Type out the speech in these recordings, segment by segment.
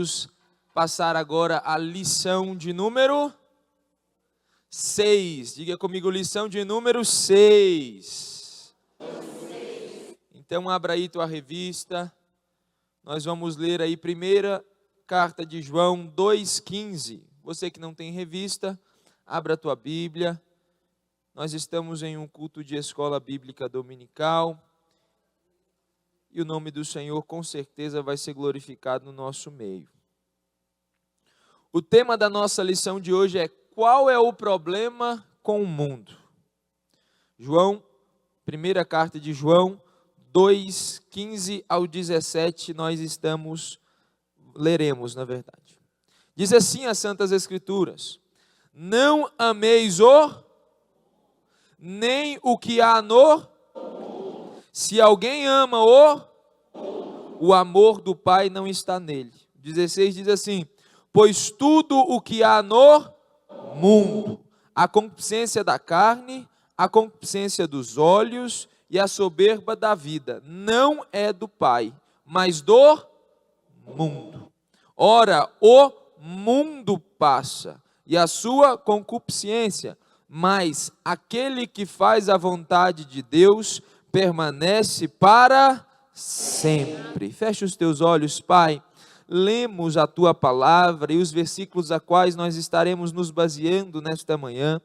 vamos passar agora a lição de número 6. Diga comigo, lição de número 6. Então, abra aí tua revista. Nós vamos ler aí primeira carta de João 2,15. Você que não tem revista, abra a tua Bíblia. Nós estamos em um culto de escola bíblica dominical. E o nome do Senhor com certeza vai ser glorificado no nosso meio. O tema da nossa lição de hoje é: qual é o problema com o mundo? João, primeira carta de João 2:15 ao 17, nós leremos na verdade. Diz assim as Santas Escrituras: não ameis nem o que há no. Se alguém ama o amor do Pai não está nele. 16 diz assim: pois tudo o que há no mundo, a concupiscência da carne, a concupiscência dos olhos e a soberba da vida, não é do Pai, mas do mundo. Ora, o mundo passa e a sua concupiscência, mas aquele que faz a vontade de Deus permanece para sempre. Feche os teus olhos, Pai. Lemos a tua palavra e os versículos a quais nós estaremos nos baseando nesta manhã.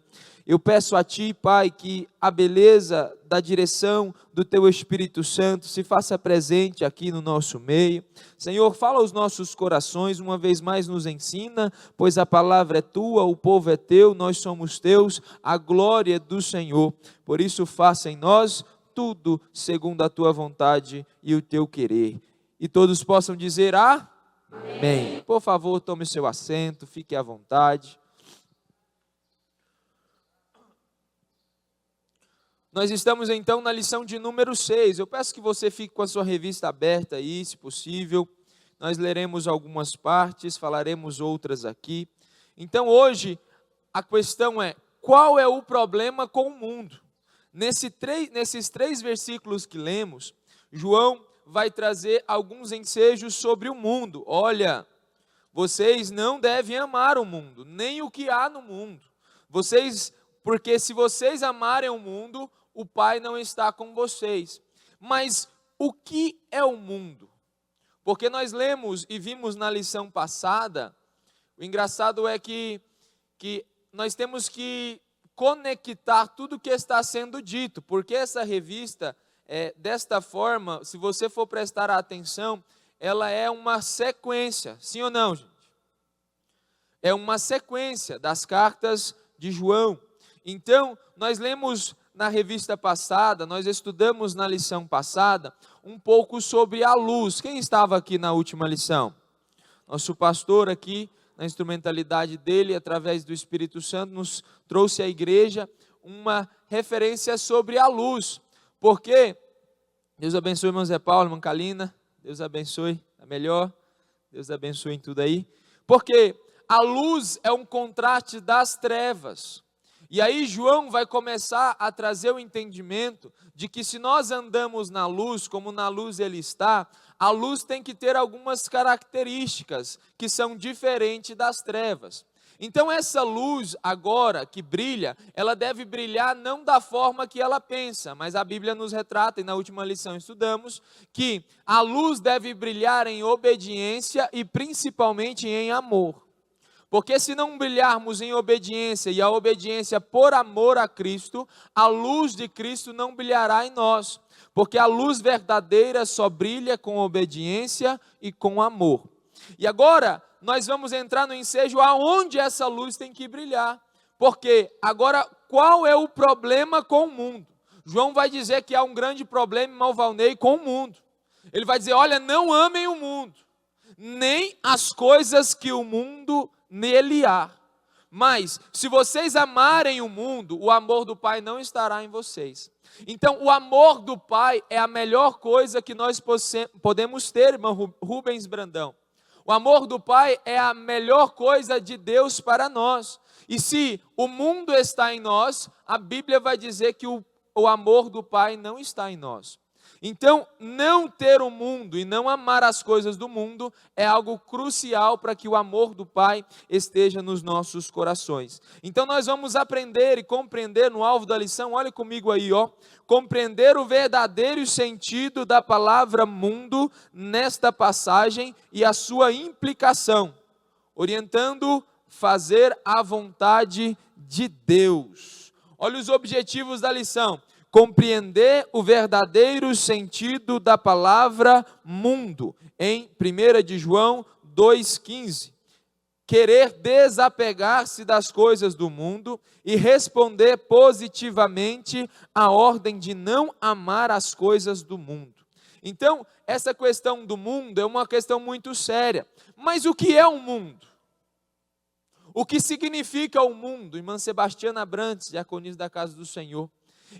Eu peço a ti, Pai, que a beleza da direção do teu Espírito Santo se faça presente aqui no nosso meio. Senhor, fala aos nossos corações, uma vez mais nos ensina, pois a palavra é tua, o povo é teu, nós somos teus, a glória é do Senhor. Por isso, faça em nós tudo segundo a tua vontade e o teu querer. E todos possam dizer amém. Por favor, tome seu assento, fique à vontade. Nós estamos então na lição de número 6. Eu peço que você fique com a sua revista aberta aí, se possível. Nós leremos algumas partes, falaremos outras aqui. Então hoje a questão é: qual é o problema com o mundo? Nesses três versículos que lemos, João vai trazer alguns ensejos sobre o mundo. Olha, vocês não devem amar o mundo, nem o que há no mundo. Porque se vocês amarem o mundo, o Pai não está com vocês. Mas o que é o mundo? Porque nós lemos e vimos na lição passada, o engraçado é que nós temos que conectar tudo o que está sendo dito, porque essa revista, desta forma, se você for prestar atenção, ela é uma sequência, sim ou não, gente? É uma sequência das cartas de João. Então, nós lemos na revista passada, nós estudamos na lição passada, um pouco sobre a luz. Quem estava aqui na última lição? Nosso pastor aqui, na instrumentalidade dele, através do Espírito Santo, nos trouxe à igreja uma referência sobre a luz. Porque, Deus abençoe irmão Zé Paulo, irmã Kalina, Deus abençoe, a melhor, Deus abençoe em tudo aí. Porque a luz é um contraste das trevas. E aí João vai começar a trazer o entendimento de que se nós andamos na luz, como na luz ele está, a luz tem que ter algumas características que são diferentes das trevas. Então essa luz agora que brilha, ela deve brilhar não da forma que ela pensa, mas a Bíblia nos retrata, e na última lição estudamos, que a luz deve brilhar em obediência e principalmente em amor. Porque se não brilharmos em obediência e a obediência por amor a Cristo, a luz de Cristo não brilhará em nós. Porque a luz verdadeira só brilha com obediência e com amor. E agora nós vamos entrar no ensejo aonde essa luz tem que brilhar. Porque agora qual é o problema com o mundo? João vai dizer que há um grande problema, irmão Valnei, com o mundo. Ele vai dizer: olha, não amem o mundo, nem as coisas que o mundo nele há. Mas se vocês amarem o mundo, o amor do Pai não estará em vocês. Então o amor do Pai é a melhor coisa que nós podemos ter, irmão Rubens Brandão. O amor do Pai é a melhor coisa de Deus para nós. E se o mundo está em nós, a Bíblia vai dizer que o amor do Pai não está em nós. Então, não ter o mundo e não amar as coisas do mundo é algo crucial para que o amor do Pai esteja nos nossos corações. Então, nós vamos aprender e compreender no alvo da lição, olha comigo aí, compreender o verdadeiro sentido da palavra mundo nesta passagem e a sua implicação, orientando fazer a vontade de Deus. Olha os objetivos da lição. Compreender o verdadeiro sentido da palavra mundo, em 1 de João 2,15. Querer desapegar-se das coisas do mundo e responder positivamente à ordem de não amar as coisas do mundo. Então, essa questão do mundo é uma questão muito séria. Mas o que é o mundo? O que significa o mundo? Irmã Sebastiana Abrantes, diaconisa da Casa do Senhor.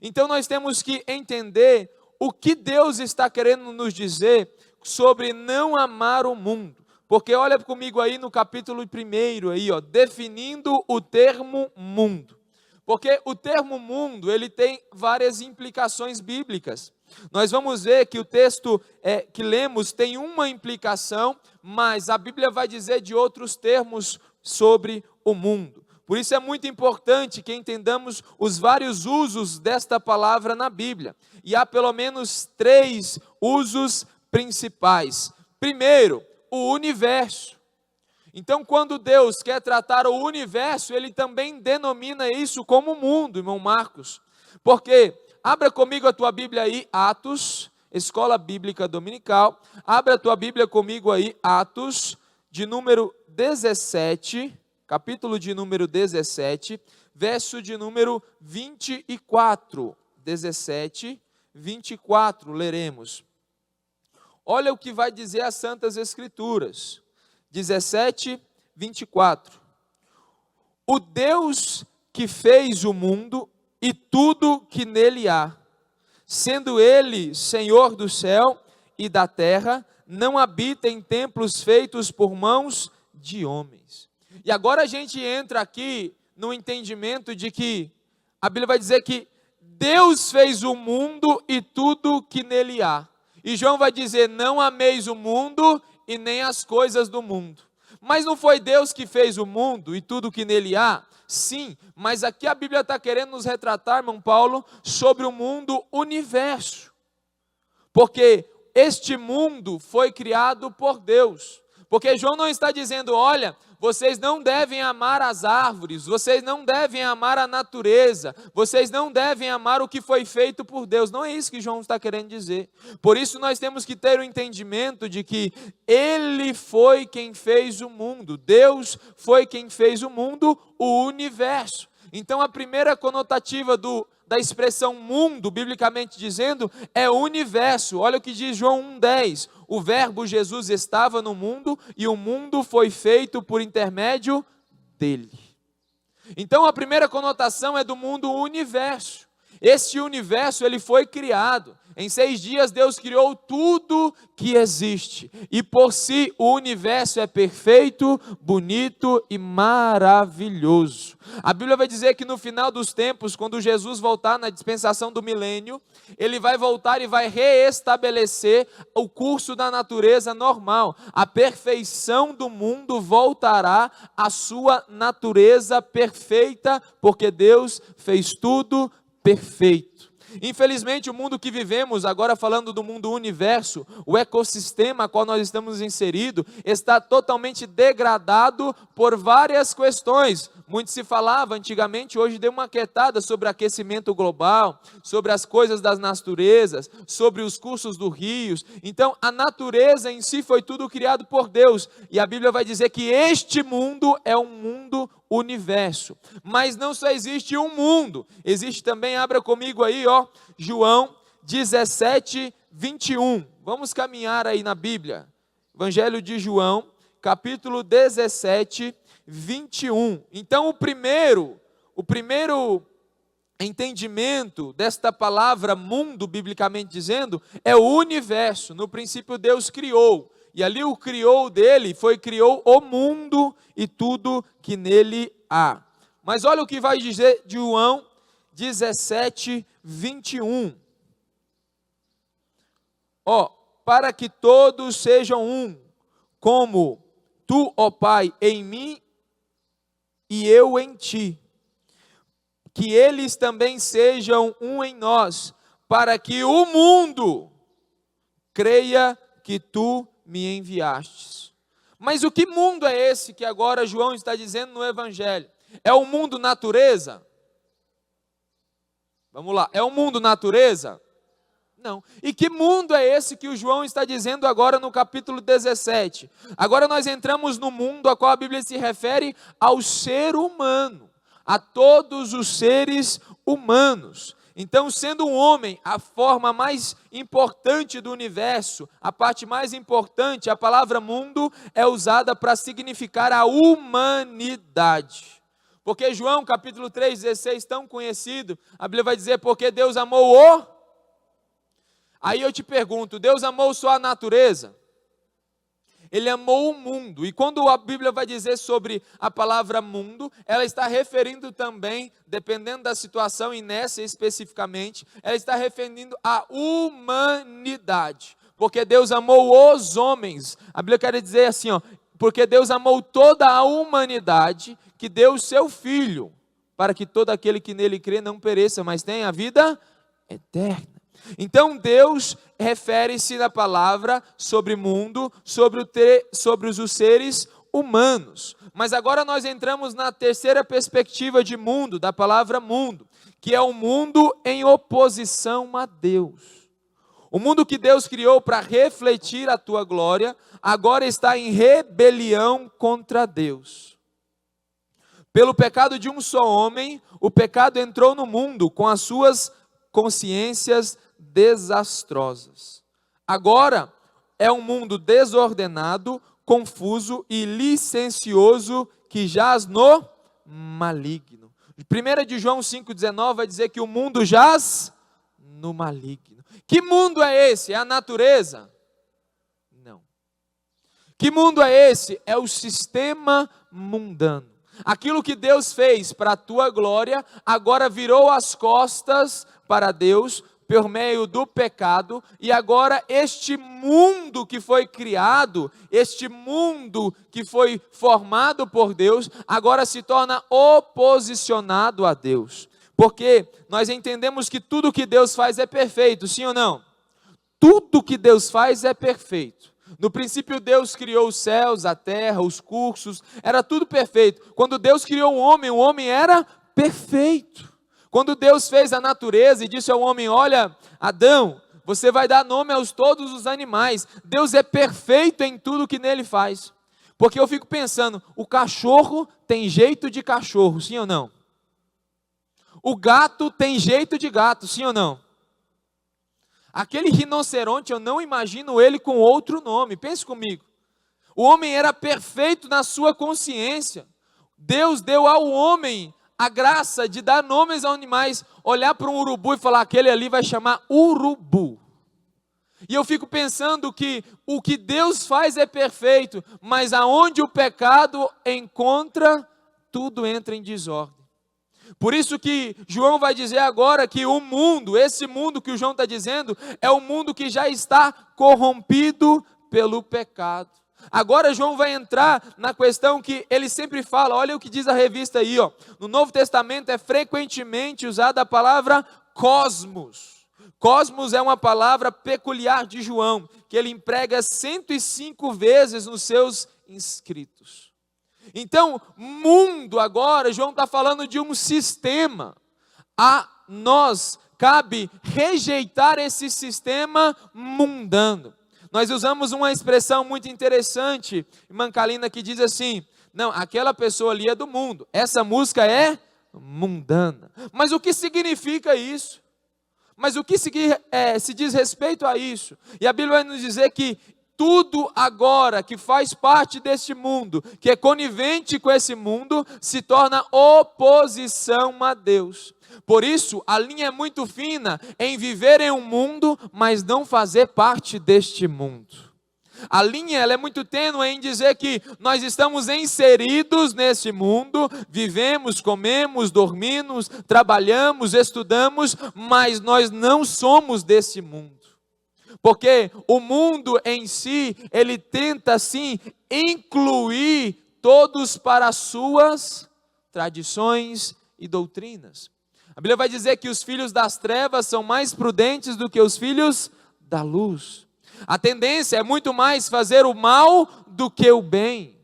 Então nós temos que entender o que Deus está querendo nos dizer sobre não amar o mundo. Porque olha comigo aí no capítulo 1, aí, definindo o termo mundo. Porque o termo mundo, ele tem várias implicações bíblicas. Nós vamos ver que o texto que lemos tem uma implicação, mas a Bíblia vai dizer de outros termos sobre o mundo. Por isso é muito importante que entendamos os vários usos desta palavra na Bíblia. E há pelo menos 3 usos principais. Primeiro, o universo. Então, quando Deus quer tratar o universo, Ele também denomina isso como mundo, irmão Marcos. Porque, abra comigo a tua Bíblia aí, Atos, Escola Bíblica Dominical. Abra a tua Bíblia comigo aí, Atos, de número 17, capítulo de número 17, verso de número 24. 17, 24, leremos. Olha o que vai dizer as Santas Escrituras. 17, 24. O Deus que fez o mundo e tudo que nele há, sendo Ele Senhor do céu e da terra, não habita em templos feitos por mãos de homens. E agora a gente entra aqui no entendimento de que a Bíblia vai dizer que Deus fez o mundo e tudo que nele há. E João vai dizer, não ameis o mundo e nem as coisas do mundo. Mas não foi Deus que fez o mundo e tudo que nele há? Sim, mas aqui a Bíblia está querendo nos retratar, irmão Paulo, sobre o mundo universo. Porque este mundo foi criado por Deus. Porque João não está dizendo, olha, vocês não devem amar as árvores, vocês não devem amar a natureza, vocês não devem amar o que foi feito por Deus. Não é isso que João está querendo dizer. Por isso nós temos que ter o entendimento de que Ele foi quem fez o mundo, Deus foi quem fez o mundo, o universo. Então a primeira conotativa da expressão mundo, biblicamente dizendo, é universo. Olha o que diz João 1,10. O verbo Jesus estava no mundo e o mundo foi feito por intermédio dele. Então a primeira conotação é do mundo universo. Este universo ele foi criado. Em 6 dias Deus criou tudo que existe. E por si o universo é perfeito, bonito e maravilhoso. A Bíblia vai dizer que no final dos tempos, quando Jesus voltar na dispensação do milênio, Ele vai voltar e vai reestabelecer o curso da natureza normal. A perfeição do mundo voltará à sua natureza perfeita, porque Deus fez tudo perfeito. Infelizmente, o mundo que vivemos, agora falando do mundo universo, o ecossistema a qual nós estamos inseridos, está totalmente degradado por várias questões. Muito se falava antigamente, hoje deu uma quietada sobre aquecimento global, sobre as coisas das naturezas, sobre os cursos dos rios. Então, a natureza em si foi tudo criado por Deus. E a Bíblia vai dizer que este mundo é um mundo universo. Mas não só existe um mundo, existe também, abra comigo aí, João 17, 21. Vamos caminhar aí na Bíblia. Evangelho de João, capítulo 17, 21. Então o primeiro entendimento desta palavra mundo, biblicamente dizendo, é o universo. No princípio Deus criou. E ali o criou dele, criou o mundo e tudo que nele há. Mas olha o que vai dizer João 17, 21. ó, para que todos sejam um, como tu, ó Pai, em mim e eu em ti. Que eles também sejam um em nós, para que o mundo creia que tu me enviastes. Mas o que mundo é esse que agora João está dizendo no Evangelho? É o mundo natureza? Vamos lá, é o mundo natureza? Não. E que mundo é esse que o João está dizendo agora no capítulo 17? Agora nós entramos no mundo a qual a Bíblia se refere ao ser humano, a todos os seres humanos. Então, sendo um homem a forma mais importante do universo, a parte mais importante, a palavra mundo é usada para significar a humanidade. Porque João capítulo 3,16, tão conhecido, a Bíblia vai dizer, porque Deus amou o... Aí eu te pergunto, Deus amou só a natureza? Ele amou o mundo, e quando a Bíblia vai dizer sobre a palavra mundo, ela está referindo também, dependendo da situação e nessa especificamente, ela está referindo à humanidade, porque Deus amou os homens. A Bíblia quer dizer assim, ó, porque Deus amou toda a humanidade, que deu o seu Filho, para que todo aquele que nele crê não pereça, mas tenha a vida eterna. Então Deus refere-se na palavra sobre mundo, sobre os seres humanos. Mas agora nós entramos na terceira perspectiva de mundo, da palavra mundo, que é o mundo em oposição a Deus. O mundo que Deus criou para refletir a tua glória, agora está em rebelião contra Deus. Pelo pecado de um só homem, o pecado entrou no mundo com as suas consciências desastrosas. Agora é um mundo desordenado, confuso e licencioso que jaz no maligno. 1 de João 5,19 vai dizer que o mundo jaz no maligno. Que mundo é esse? É a natureza? Não. Que mundo é esse? É o sistema mundano. Aquilo que Deus fez para a tua glória, agora virou as costas para Deus, por meio do pecado, e agora este mundo que foi criado, este mundo que foi formado por Deus, agora se torna oposicionado a Deus. Porque nós entendemos que tudo que Deus faz é perfeito, sim ou não? Tudo que Deus faz é perfeito. No princípio Deus criou os céus, a terra, os cursos, era tudo perfeito. Quando Deus criou o homem era perfeito. Quando Deus fez a natureza e disse ao homem, olha, Adão, você vai dar nome aos todos os animais. Deus é perfeito em tudo que nele faz. Porque eu fico pensando, o cachorro tem jeito de cachorro, sim ou não? O gato tem jeito de gato, sim ou não? Aquele rinoceronte, eu não imagino ele com outro nome. Pense comigo. O homem era perfeito na sua consciência. Deus deu ao homem a graça de dar nomes aos animais, olhar para um urubu e falar, aquele ali vai chamar urubu. E eu fico pensando que o que Deus faz é perfeito, mas aonde o pecado encontra, tudo entra em desordem. Por isso que João vai dizer agora que o mundo, esse mundo que o João está dizendo, é o mundo que já está corrompido pelo pecado. Agora João vai entrar na questão que ele sempre fala, olha o que diz a revista aí, ó. No Novo Testamento é frequentemente usada a palavra cosmos. Cosmos é uma palavra peculiar de João, que ele emprega 105 vezes nos seus escritos. Então, mundo agora, João está falando de um sistema. A nós cabe rejeitar esse sistema mundano. Nós usamos uma expressão muito interessante, Mancalina, que diz assim, não, aquela pessoa ali é do mundo, essa música é mundana. Mas o que significa isso? Mas o que se diz respeito a isso? E a Bíblia vai nos dizer que tudo agora que faz parte deste mundo, que é conivente com esse mundo, se torna oposição a Deus. Por isso, a linha é muito fina em viver em um mundo, mas não fazer parte deste mundo. A linha ela é muito tênue em dizer que nós estamos inseridos nesse mundo, vivemos, comemos, dormimos, trabalhamos, estudamos, mas nós não somos desse mundo. Porque o mundo em si, ele tenta sim incluir todos para as suas tradições e doutrinas. A Bíblia vai dizer que os filhos das trevas são mais prudentes do que os filhos da luz. A tendência é muito mais fazer o mal do que o bem.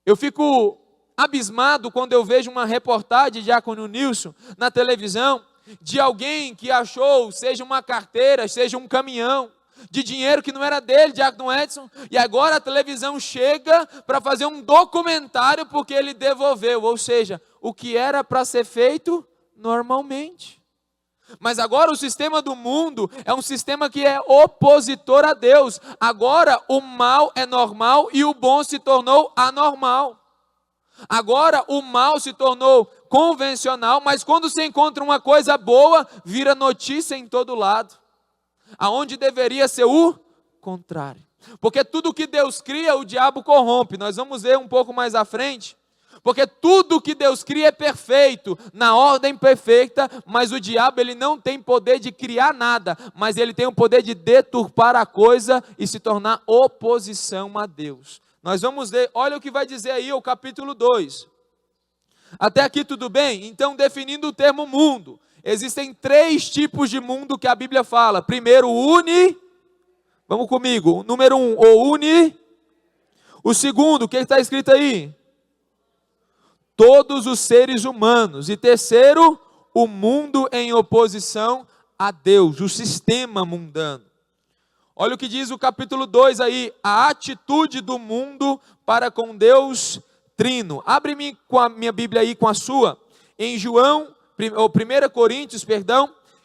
Eu fico abismado quando eu vejo uma reportagem de Diácono Nilson na televisão, de alguém que achou, seja uma carteira, seja um caminhão, de dinheiro que não era dele, Diácono Edson, e agora a televisão chega para fazer um documentário porque ele devolveu, ou seja, o que era para ser feito normalmente. Mas agora o sistema do mundo é um sistema que é opositor a Deus. Agora o mal é normal e o bom se tornou anormal. Agora o mal se tornou convencional, mas quando se encontra uma coisa boa, vira notícia em todo lado. Aonde deveria ser o contrário. Porque tudo que Deus cria, o diabo corrompe. Nós vamos ver um pouco mais à frente. Porque tudo que Deus cria é perfeito, na ordem perfeita, mas o diabo ele não tem poder de criar nada, mas ele tem o poder de deturpar a coisa e se tornar oposição a Deus. Nós vamos ver, olha o que vai dizer aí o capítulo 2. Até aqui tudo bem? Então, definindo o termo mundo, existem 3 tipos de mundo que a Bíblia fala. Primeiro, vamos comigo, número 1, o o segundo, o que está escrito aí? Todos os seres humanos. E terceiro, o mundo em oposição a Deus, o sistema mundano. Olha o que diz o capítulo 2 aí, a atitude do mundo para com Deus Trino. Abre-me com a minha Bíblia aí, com a sua, em 1 Coríntios,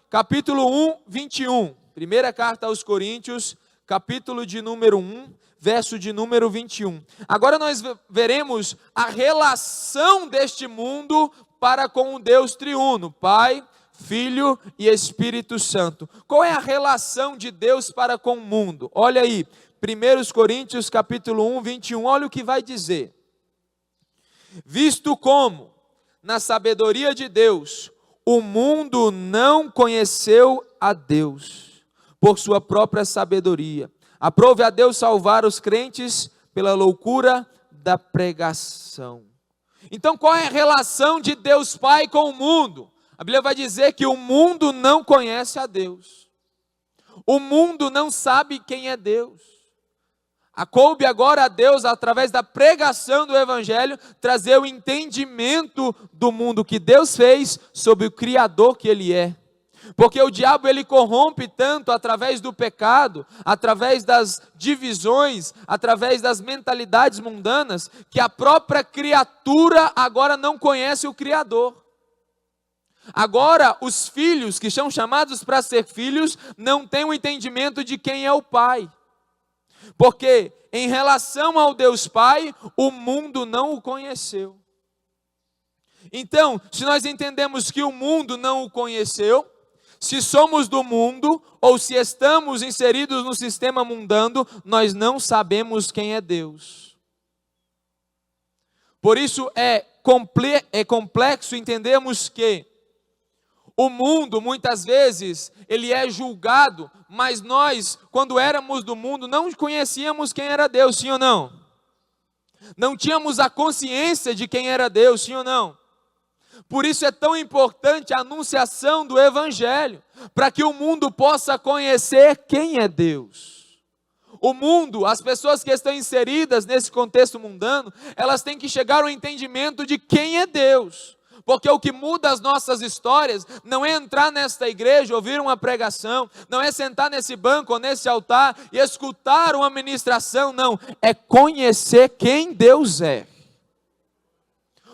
capítulo 1, 21. Primeira carta aos Coríntios, capítulo de número 1, verso de número 21. Agora nós veremos a relação deste mundo para com o Deus triuno, Pai, Filho e Espírito Santo. Qual é a relação de Deus para com o mundo? Olha aí, 1 Coríntios capítulo 1, 21, olha o que vai dizer. Visto como, na sabedoria de Deus, o mundo não conheceu a Deus, por sua própria sabedoria. Aprove a Deus salvar os crentes pela loucura da pregação. Então qual é a relação de Deus Pai com o mundo? A Bíblia vai dizer que o mundo não conhece a Deus. O mundo não sabe quem é Deus. Coube agora a Deus, através da pregação do Evangelho, trazer o entendimento do mundo que Deus fez sobre o Criador que Ele é. Porque o diabo ele corrompe tanto através do pecado, através das divisões, através das mentalidades mundanas, que a própria criatura agora não conhece o Criador. Agora os filhos que são chamados para ser filhos não têm o entendimento de quem é o Pai. Porque em relação ao Deus Pai, o mundo não o conheceu. Então, se nós entendemos que o mundo não o conheceu, se somos do mundo, ou se estamos inseridos no sistema mundano, nós não sabemos quem é Deus. Por isso é complexo entendermos que o mundo, muitas vezes, ele é julgado, mas nós, quando éramos do mundo, não conhecíamos quem era Deus, sim ou não? Não tínhamos a consciência de quem era Deus, sim ou não? Por isso é tão importante a anunciação do Evangelho, para que o mundo possa conhecer quem é Deus. O mundo, as pessoas que estão inseridas nesse contexto mundano, elas têm que chegar ao entendimento de quem é Deus. Porque o que muda as nossas histórias não é entrar nesta igreja, ouvir uma pregação, não é sentar nesse banco ou nesse altar e escutar uma ministração, não. É conhecer quem Deus é.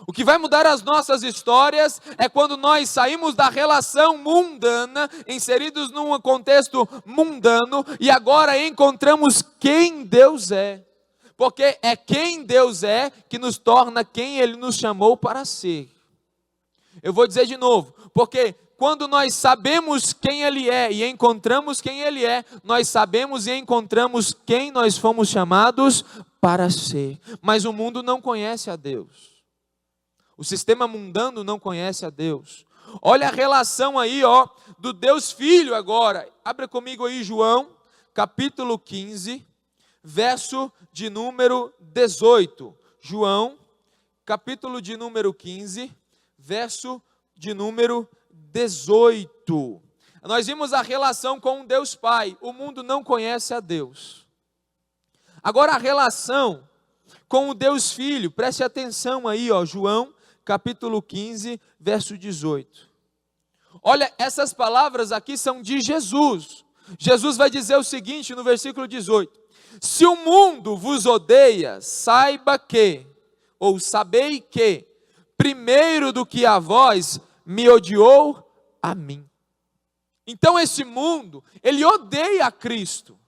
O que vai mudar as nossas histórias é quando nós saímos da relação mundana, inseridos num contexto mundano, e agora encontramos quem Deus é. Porque é quem Deus é que nos torna quem Ele nos chamou para ser. Eu vou dizer de novo, porque quando nós sabemos quem Ele é e encontramos quem Ele é, nós sabemos e encontramos quem nós fomos chamados para ser. Mas o mundo não conhece a Deus. O sistema mundano não conhece a Deus. Olha a relação aí, do Deus Filho agora. Abre comigo aí João, capítulo 15, verso de número 18. João, capítulo de número 15, verso de número 18. Nós vimos a relação com Deus Pai. O mundo não conhece a Deus. Agora a relação com o Deus Filho, preste atenção aí, João, capítulo 15, verso 18. Olha, essas palavras aqui são de Jesus. Jesus vai dizer o seguinte no versículo 18: se o mundo vos odeia, saiba que, ou sabei que, primeiro do que a vós, me odiou a mim. Então esse mundo, ele odeia a Cristo,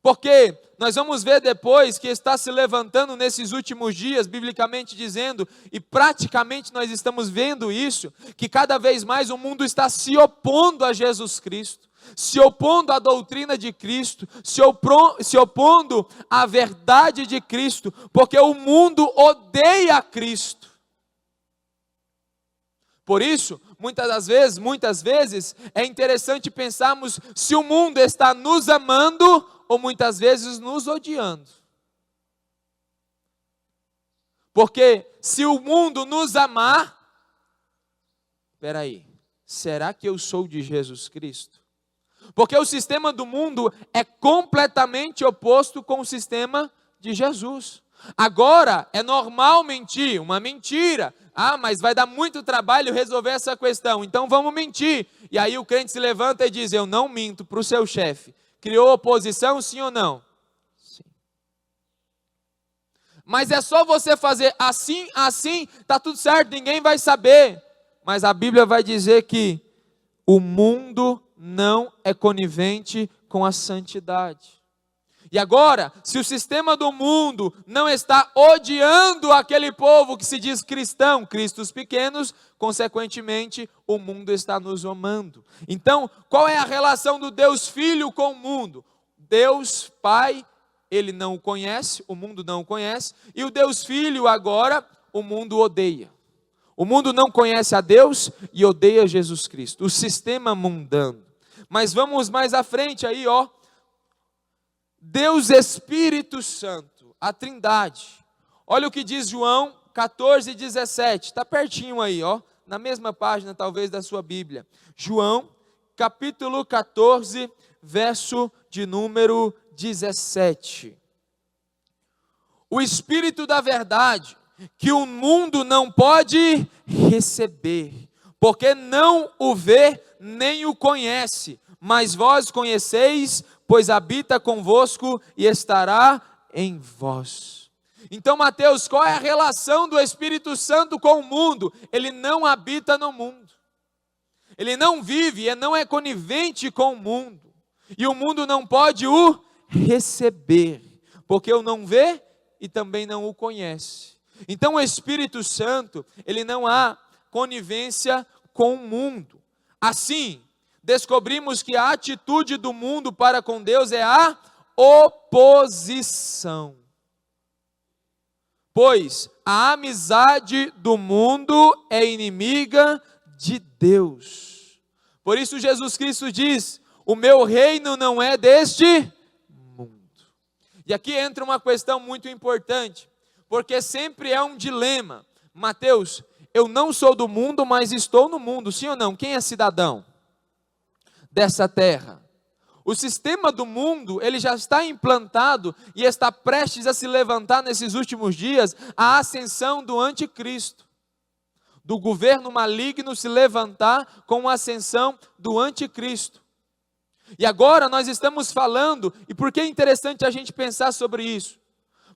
porque nós vamos ver depois que está se levantando nesses últimos dias, biblicamente dizendo, e praticamente nós estamos vendo isso, que cada vez mais o mundo está se opondo a Jesus Cristo, se opondo à doutrina de Cristo, se opondo à verdade de Cristo, porque o mundo odeia a Cristo. Por isso, muitas vezes, é interessante pensarmos se o mundo está nos amando ou muitas vezes nos odiando. Porque se o mundo nos amar, será que eu sou de Jesus Cristo? Porque o sistema do mundo é completamente oposto com o sistema de Jesus. Agora, é normal mentir, uma mentira. Mas vai dar muito trabalho resolver essa questão, então vamos mentir. E aí o crente se levanta e diz: eu não minto para o seu chefe. Criou oposição, sim ou não? Sim. Mas é só você fazer assim, está tudo certo, ninguém vai saber. Mas a Bíblia vai dizer que o mundo não é conivente com a santidade. E agora, se o sistema do mundo não está odiando aquele povo que se diz cristão, cristos pequenos, consequentemente, o mundo está nos amando. Então, qual é a relação do Deus Filho com o mundo? Deus Pai, ele não o conhece, o mundo não o conhece, e o Deus Filho agora, o mundo odeia. O mundo não conhece a Deus e odeia Jesus Cristo, o sistema mundano. Mas vamos mais à frente aí, Deus Espírito Santo, a Trindade. Olha o que diz João 14, 17. Está pertinho aí, na mesma página talvez da sua Bíblia. João, capítulo 14, verso de número 17. O Espírito da verdade, que o mundo não pode receber, porque não o vê nem o conhece, mas vós conheceis, pois habita convosco e estará em vós. Então, Mateus, qual é a relação do Espírito Santo com o mundo? Ele não habita no mundo. Ele não vive e não é conivente com o mundo. E o mundo não pode o receber, porque o não vê e também não o conhece. Então, o Espírito Santo, ele não há conivência com o mundo. Assim, descobrimos que a atitude do mundo para com Deus é a oposição. Pois a amizade do mundo é inimiga de Deus. Por isso Jesus Cristo diz: o meu reino não é deste mundo. E aqui entra uma questão muito importante, porque sempre é um dilema. Mateus, eu não sou do mundo, mas estou no mundo, sim ou não? Quem é cidadão dessa terra? O sistema do mundo, ele já está implantado e está prestes a se levantar nesses últimos dias, a ascensão do anticristo, do governo maligno se levantar com a ascensão do anticristo. E agora nós estamos falando, e por que é interessante a gente pensar sobre isso?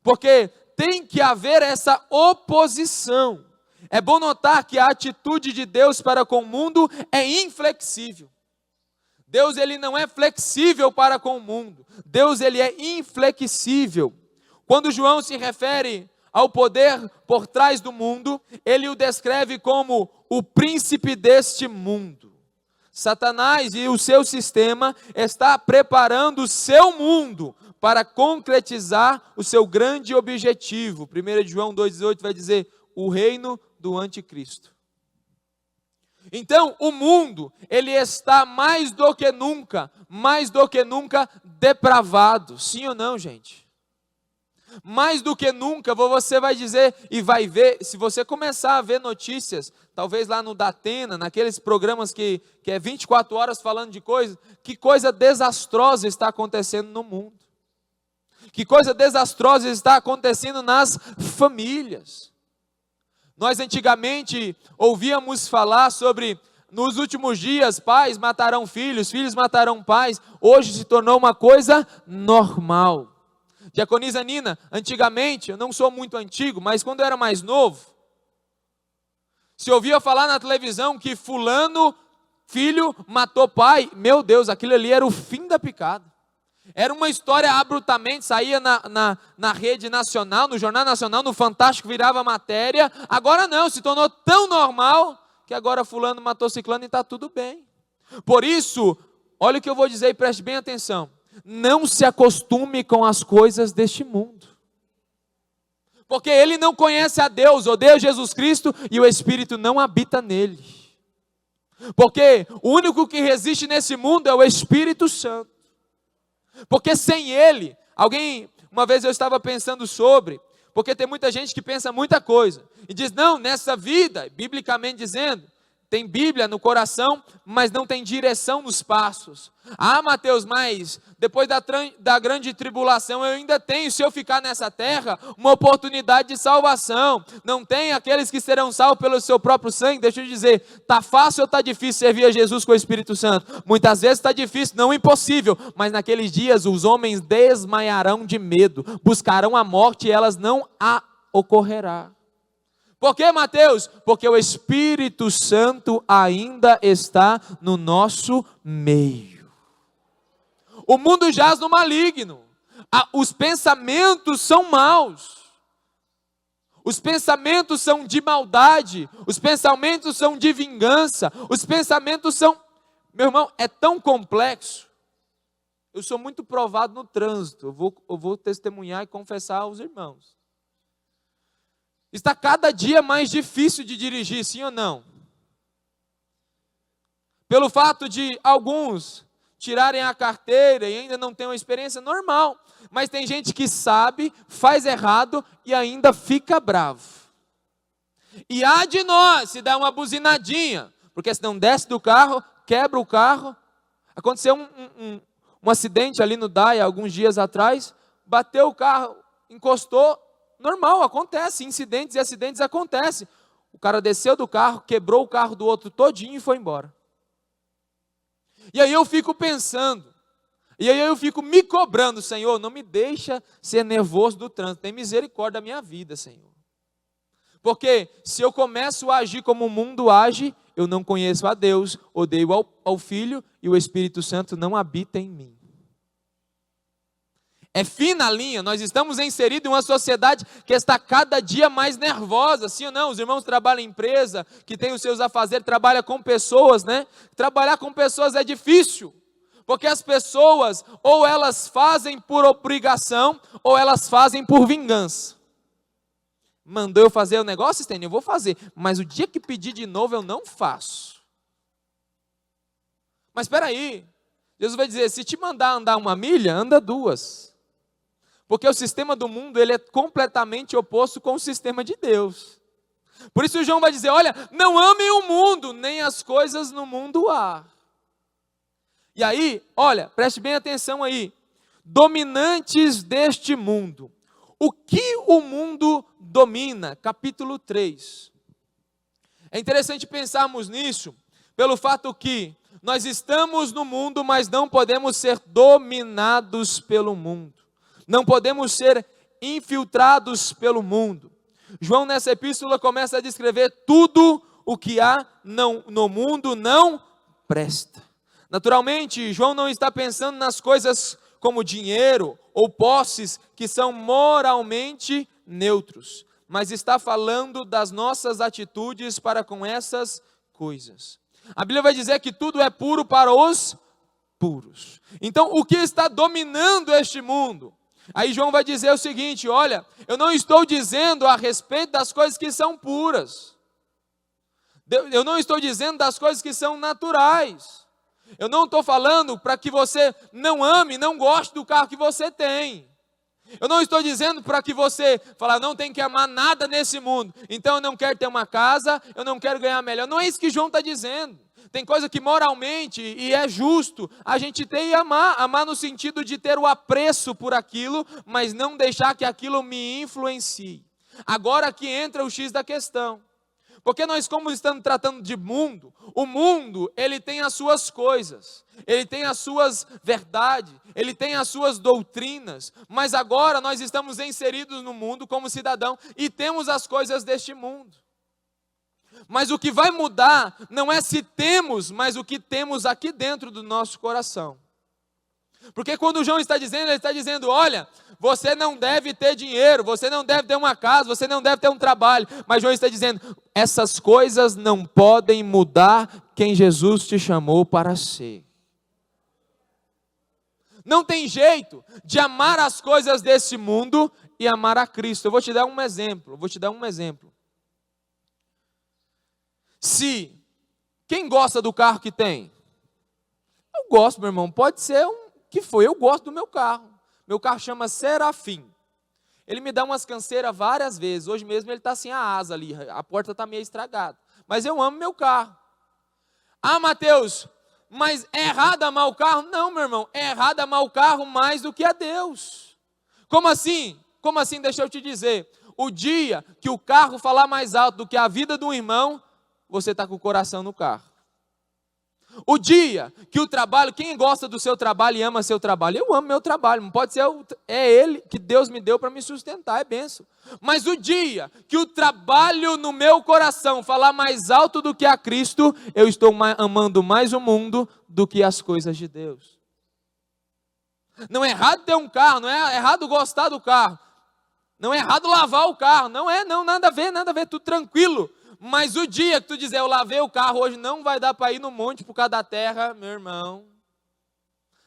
Porque tem que haver essa oposição. É bom notar que a atitude de Deus para com o mundo é inflexível. Deus, ele não é flexível para com o mundo. Deus, ele é inflexível. Quando João se refere ao poder por trás do mundo, ele o descreve como o príncipe deste mundo. Satanás e o seu sistema está preparando o seu mundo para concretizar o seu grande objetivo. 1 João 2,18 vai dizer: o reino do anticristo. Então, o mundo, ele está mais do que nunca depravado. Sim ou não, gente? Mais do que nunca, você vai dizer e vai ver, se você começar a ver notícias, talvez lá no Datena, naqueles programas que é 24 horas falando de coisas, que coisa desastrosa está acontecendo no mundo. Que coisa desastrosa está acontecendo nas famílias. Nós antigamente ouvíamos falar sobre, nos últimos dias, pais matarão filhos, filhos matarão pais. Hoje se tornou uma coisa normal. Diaconisa Nina, antigamente, eu não sou muito antigo, mas quando eu era mais novo, se ouvia falar na televisão que fulano, filho, matou pai, meu Deus, aquilo ali era o fim da picada. Era uma história abruptamente, saía na rede nacional, no Jornal Nacional, no Fantástico virava matéria. Agora não, se tornou tão normal que agora fulano matou ciclano e está tudo bem. Por isso, olha o que eu vou dizer e preste bem atenção. Não se acostume com as coisas deste mundo. Porque ele não conhece a Deus, odeia Jesus Cristo e o Espírito não habita nele. Porque o único que resiste nesse mundo é o Espírito Santo. Porque sem ele, uma vez eu estava pensando sobre, porque tem muita gente que pensa muita coisa, e diz, não, nessa vida, biblicamente dizendo, tem Bíblia no coração, mas não tem direção nos passos. Ah, Mateus, mas depois da grande tribulação eu ainda tenho, se eu ficar nessa terra, uma oportunidade de salvação. Não tem aqueles que serão salvos pelo seu próprio sangue? Deixa eu dizer, está fácil ou está difícil servir a Jesus com o Espírito Santo? Muitas vezes está difícil, não impossível, mas naqueles dias os homens desmaiarão de medo, buscarão a morte e elas não a ocorrerá. Por que, Mateus? Porque o Espírito Santo ainda está no nosso meio. O mundo jaz no maligno. Os pensamentos são maus. Os pensamentos são de maldade. Os pensamentos são de vingança. Os pensamentos são... Meu irmão, é tão complexo. Eu sou muito provado no trânsito. Eu vou testemunhar e confessar aos irmãos. Está cada dia mais difícil de dirigir, sim ou não? Pelo fato de alguns tirarem a carteira e ainda não têm uma experiência normal. Mas tem gente que sabe, faz errado e ainda fica bravo. E há de nós se dá uma buzinadinha, porque se não desce do carro, quebra o carro. Aconteceu um acidente ali no DAI, alguns dias atrás, bateu o carro, encostou. Normal, acontece, incidentes e acidentes acontecem. O cara desceu do carro, quebrou o carro do outro todinho e foi embora. E aí eu fico pensando, e aí eu fico me cobrando, Senhor, não me deixa ser nervoso do trânsito, tem misericórdia da minha vida, Senhor. Porque se eu começo a agir como o mundo age, eu não conheço a Deus, odeio ao Filho e o Espírito Santo não habita em mim. É fina a linha, nós estamos inseridos em uma sociedade que está cada dia mais nervosa, sim ou não? Os irmãos trabalham em empresa, que tem os seus afazeres, trabalham com pessoas, né? Trabalhar com pessoas é difícil, porque as pessoas, ou elas fazem por obrigação, ou elas fazem por vingança. Mandou eu fazer o negócio, Stênio, eu vou fazer, mas o dia que pedir de novo eu não faço. Mas espera aí, Jesus vai dizer, se te mandar andar 1 milha, anda 2. Porque o sistema do mundo, ele é completamente oposto com o sistema de Deus. Por isso João vai dizer, olha, não amem o mundo, nem as coisas no mundo há. E aí, olha, preste bem atenção aí. Dominantes deste mundo. O que o mundo domina? Capítulo 3. É interessante pensarmos nisso, pelo fato que nós estamos no mundo, mas não podemos ser dominados pelo mundo. Não podemos ser infiltrados pelo mundo. João nessa epístola começa a descrever tudo o que há no mundo não presta. Naturalmente, João não está pensando nas coisas como dinheiro ou posses que são moralmente neutros, mas está falando das nossas atitudes para com essas coisas. A Bíblia vai dizer que tudo é puro para os puros. Então, o que está dominando este mundo? Aí João vai dizer o seguinte, olha, eu não estou dizendo a respeito das coisas que são puras. Eu não estou dizendo das coisas que são naturais. Eu não estou falando para que você não ame, não goste do carro que você tem. Eu não estou dizendo para que você fale, não tem que amar nada nesse mundo. Então eu não quero ter uma casa, eu não quero ganhar melhor. Não é isso que João está dizendo. Tem coisa que moralmente, e é justo, a gente ter e amar. Amar no sentido de ter o apreço por aquilo, mas não deixar que aquilo me influencie. Agora aqui entra o X da questão. Porque nós, como estamos tratando de mundo, o mundo, ele tem as suas coisas, ele tem as suas verdades, ele tem as suas doutrinas, mas agora nós estamos inseridos no mundo como cidadão e temos as coisas deste mundo. Mas o que vai mudar não é se temos, mas o que temos aqui dentro do nosso coração. Porque quando o João está dizendo, ele está dizendo, olha, você não deve ter dinheiro, você não deve ter uma casa, você não deve ter um trabalho. Mas João está dizendo, essas coisas não podem mudar quem Jesus te chamou para ser. Não tem jeito de amar as coisas desse mundo e amar a Cristo. Eu vou te dar um exemplo. Se quem gosta do carro que tem? Eu gosto, meu irmão, pode ser eu gosto do meu carro. Meu carro chama Serafim. Ele me dá umas canseiras várias vezes. Hoje mesmo ele está sem a asa ali, a porta está meio estragada. Mas eu amo meu carro. Ah, Mateus, mas é errado amar o carro? Não, meu irmão, é errado amar o carro mais do que a Deus. Como assim? Como assim? Deixa eu te dizer. O dia que o carro falar mais alto do que a vida do irmão, você está com o coração no carro. O dia que o trabalho, quem gosta do seu trabalho e ama seu trabalho? Eu amo meu trabalho, não pode ser, é ele que Deus me deu para me sustentar, é bênção. Mas o dia que o trabalho no meu coração falar mais alto do que a Cristo, eu estou amando mais o mundo do que as coisas de Deus. Não é errado ter um carro, não é errado gostar do carro, não é errado lavar o carro, nada a ver, tudo tranquilo. Mas o dia que tu dizer, eu lavei o carro, hoje não vai dar para ir no monte por causa da terra, meu irmão,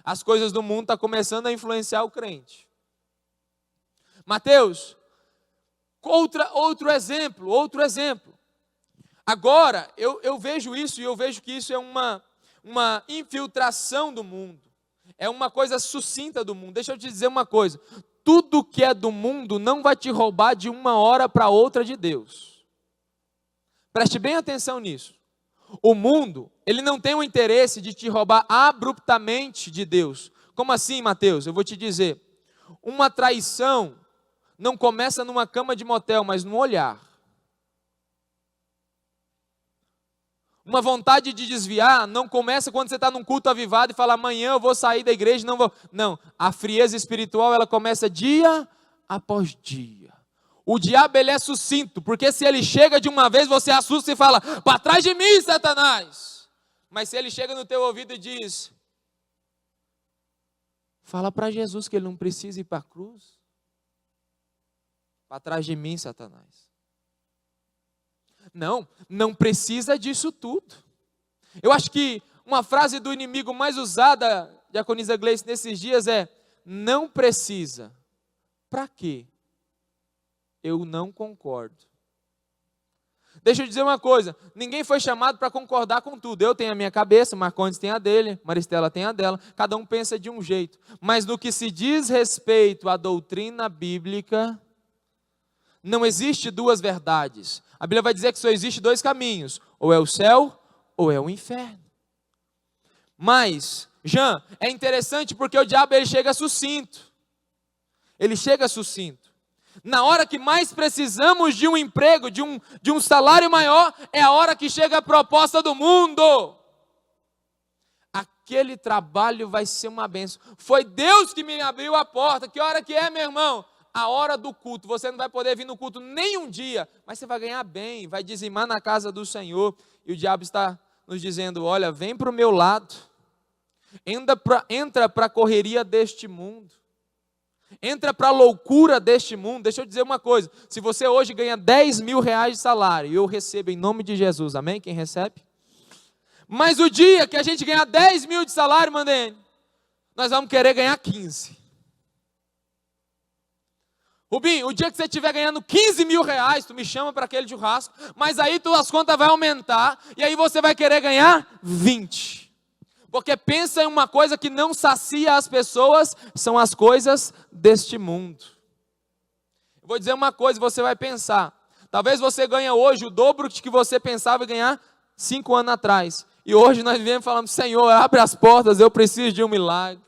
as coisas do mundo estão começando a influenciar o crente. Mateus, outro exemplo. Agora, eu vejo isso e eu vejo que isso é uma infiltração do mundo, é uma coisa sucinta do mundo. Deixa eu te dizer uma coisa, tudo que é do mundo não vai te roubar de uma hora para outra de Deus. Preste bem atenção nisso. O mundo, ele não tem o interesse de te roubar abruptamente de Deus. Como assim, Mateus? Eu vou te dizer. Uma traição não começa numa cama de motel, mas no olhar. Uma vontade de desviar não começa quando você está num culto avivado e fala, amanhã eu vou sair da igreja, não vou. Não, a frieza espiritual, ela começa dia após dia. O diabo, ele é sucinto, porque se ele chega de uma vez, você assusta e fala, para trás de mim, Satanás. Mas se ele chega no teu ouvido e diz, fala para Jesus que ele não precisa ir para a cruz. Para trás de mim, Satanás. Não precisa disso tudo. Eu acho que uma frase do inimigo mais usada, diaconisa Gleice, nesses dias é, não precisa. Para quê? Eu não concordo. Deixa eu dizer uma coisa, ninguém foi chamado para concordar com tudo. Eu tenho a minha cabeça, Marcondes tem a dele, Maristela tem a dela, cada um pensa de um jeito. Mas no que se diz respeito à doutrina bíblica, não existe duas verdades. A Bíblia vai dizer que só existe dois caminhos, ou é o céu, ou é o inferno. Mas, Jean, é interessante porque o diabo ele chega sucinto. Na hora que mais precisamos de um emprego, de um salário maior, é a hora que chega a proposta do mundo. Aquele trabalho vai ser uma bênção. Foi Deus que me abriu a porta. Que hora que é, meu irmão? A hora do culto. Você não vai poder vir no culto nem um dia, mas você vai ganhar bem, vai dizimar na casa do Senhor. E o diabo está nos dizendo, olha, vem para o meu lado. Entra para a correria deste mundo. Entra para a loucura deste mundo. Deixa eu dizer uma coisa, se você hoje ganha 10 mil reais de salário, e eu recebo em nome de Jesus, amém? Quem recebe? Mas o dia que a gente ganhar 10 mil de salário, Mandene, nós vamos querer ganhar 15. Rubinho, o dia que você estiver ganhando 15 mil reais, tu me chama para aquele churrasco, mas aí tuas contas vão aumentar, e aí você vai querer ganhar 20. Porque pensa em uma coisa que não sacia as pessoas, são as coisas deste mundo. Eu vou dizer uma coisa, você vai pensar, talvez você ganhe hoje o dobro que você pensava ganhar 5 anos atrás. E hoje nós vivemos falando, Senhor, abre as portas, eu preciso de um milagre.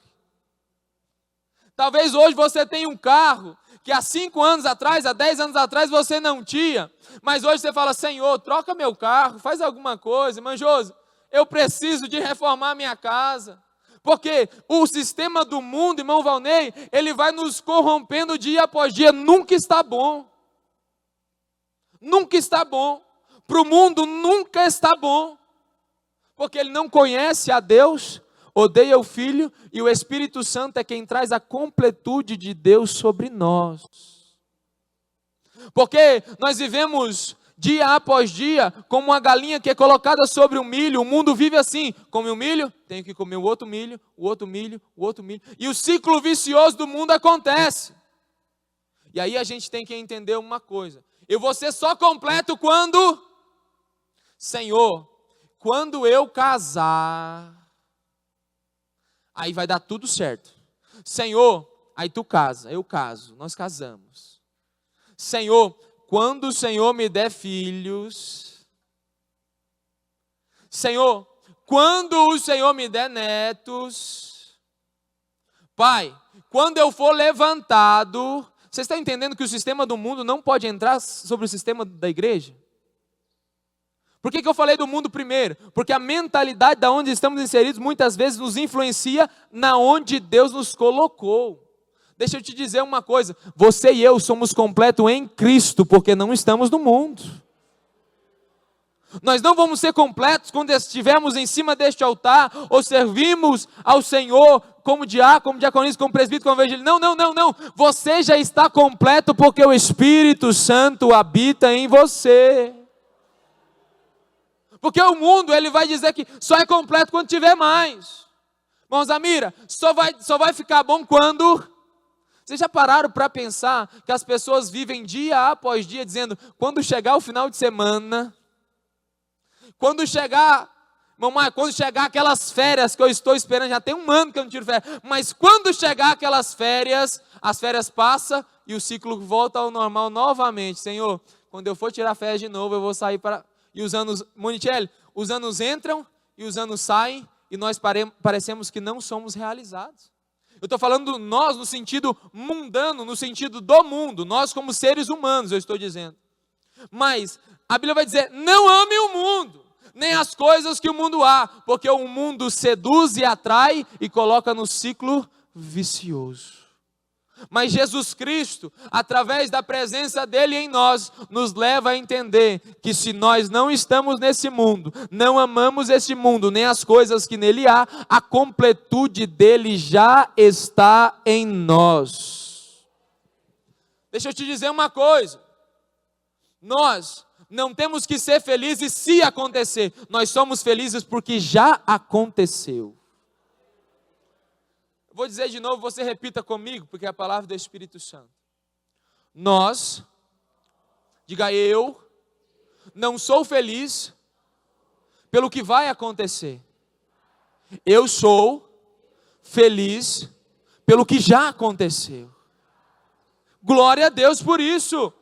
Talvez hoje você tenha um carro que há 5 anos atrás, há 10 anos atrás você não tinha, mas hoje você fala, Senhor, troca meu carro, faz alguma coisa, Manjoso, eu preciso de reformar minha casa, porque o sistema do mundo, irmão Valnei, ele vai nos corrompendo dia após dia, nunca está bom, para o mundo nunca está bom, porque ele não conhece a Deus, odeia o Filho, e o Espírito Santo é quem traz a completude de Deus sobre nós. Porque nós vivemos dia após dia como uma galinha que é colocada sobre o milho. O mundo vive assim, come o milho, tem que comer o outro milho, o outro milho, o outro milho. E o ciclo vicioso do mundo acontece. E aí a gente tem que entender uma coisa. Eu vou ser só completo quando, Senhor, quando eu casar, aí vai dar tudo certo. Senhor, aí tu casa, eu caso, nós casamos. Senhor, quando o Senhor me der filhos. Senhor, quando o Senhor me der netos. Pai, quando eu for levantado. Vocês estão entendendo que o sistema do mundo não pode entrar sobre o sistema da igreja? Por que eu falei do mundo primeiro? Porque a mentalidade da onde estamos inseridos muitas vezes nos influencia na onde Deus nos colocou. Deixa eu te dizer uma coisa, você e eu somos completos em Cristo, porque não estamos no mundo. Nós não vamos ser completos quando estivermos em cima deste altar, ou servimos ao Senhor como diácono, como diaconisa, como presbítero, como evangelista. Não. Você já está completo porque o Espírito Santo habita em você. Porque o mundo, ele vai dizer que só é completo quando tiver mais. Irmãos, Amira, só vai ficar bom quando... Vocês já pararam para pensar que as pessoas vivem dia após dia dizendo, quando chegar o final de semana, quando chegar, mamãe, quando chegar aquelas férias que eu estou esperando, já tem 1 ano que eu não tiro férias, mas quando chegar aquelas férias, as férias passam e o ciclo volta ao normal novamente. Senhor, quando eu for tirar férias de novo, eu vou sair para... E os anos, Monicelli, os anos entram e os anos saem e nós parecemos que não somos realizados. Eu estou falando nós no sentido mundano, no sentido do mundo, nós como seres humanos, eu estou dizendo. Mas a Bíblia vai dizer, não ame o mundo, nem as coisas que o mundo há, porque o mundo seduz e atrai e coloca no ciclo vicioso. Mas Jesus Cristo, através da presença dEle em nós, nos leva a entender que se nós não estamos nesse mundo, não amamos esse mundo, nem as coisas que nele há, a completude dEle já está em nós. Deixa eu te dizer uma coisa, nós não temos que ser felizes se acontecer, nós somos felizes porque já aconteceu. Vou dizer de novo, você repita comigo, porque é a palavra do Espírito Santo. Nós, diga eu, não sou feliz pelo que vai acontecer. Eu sou feliz pelo que já aconteceu. Glória a Deus por isso.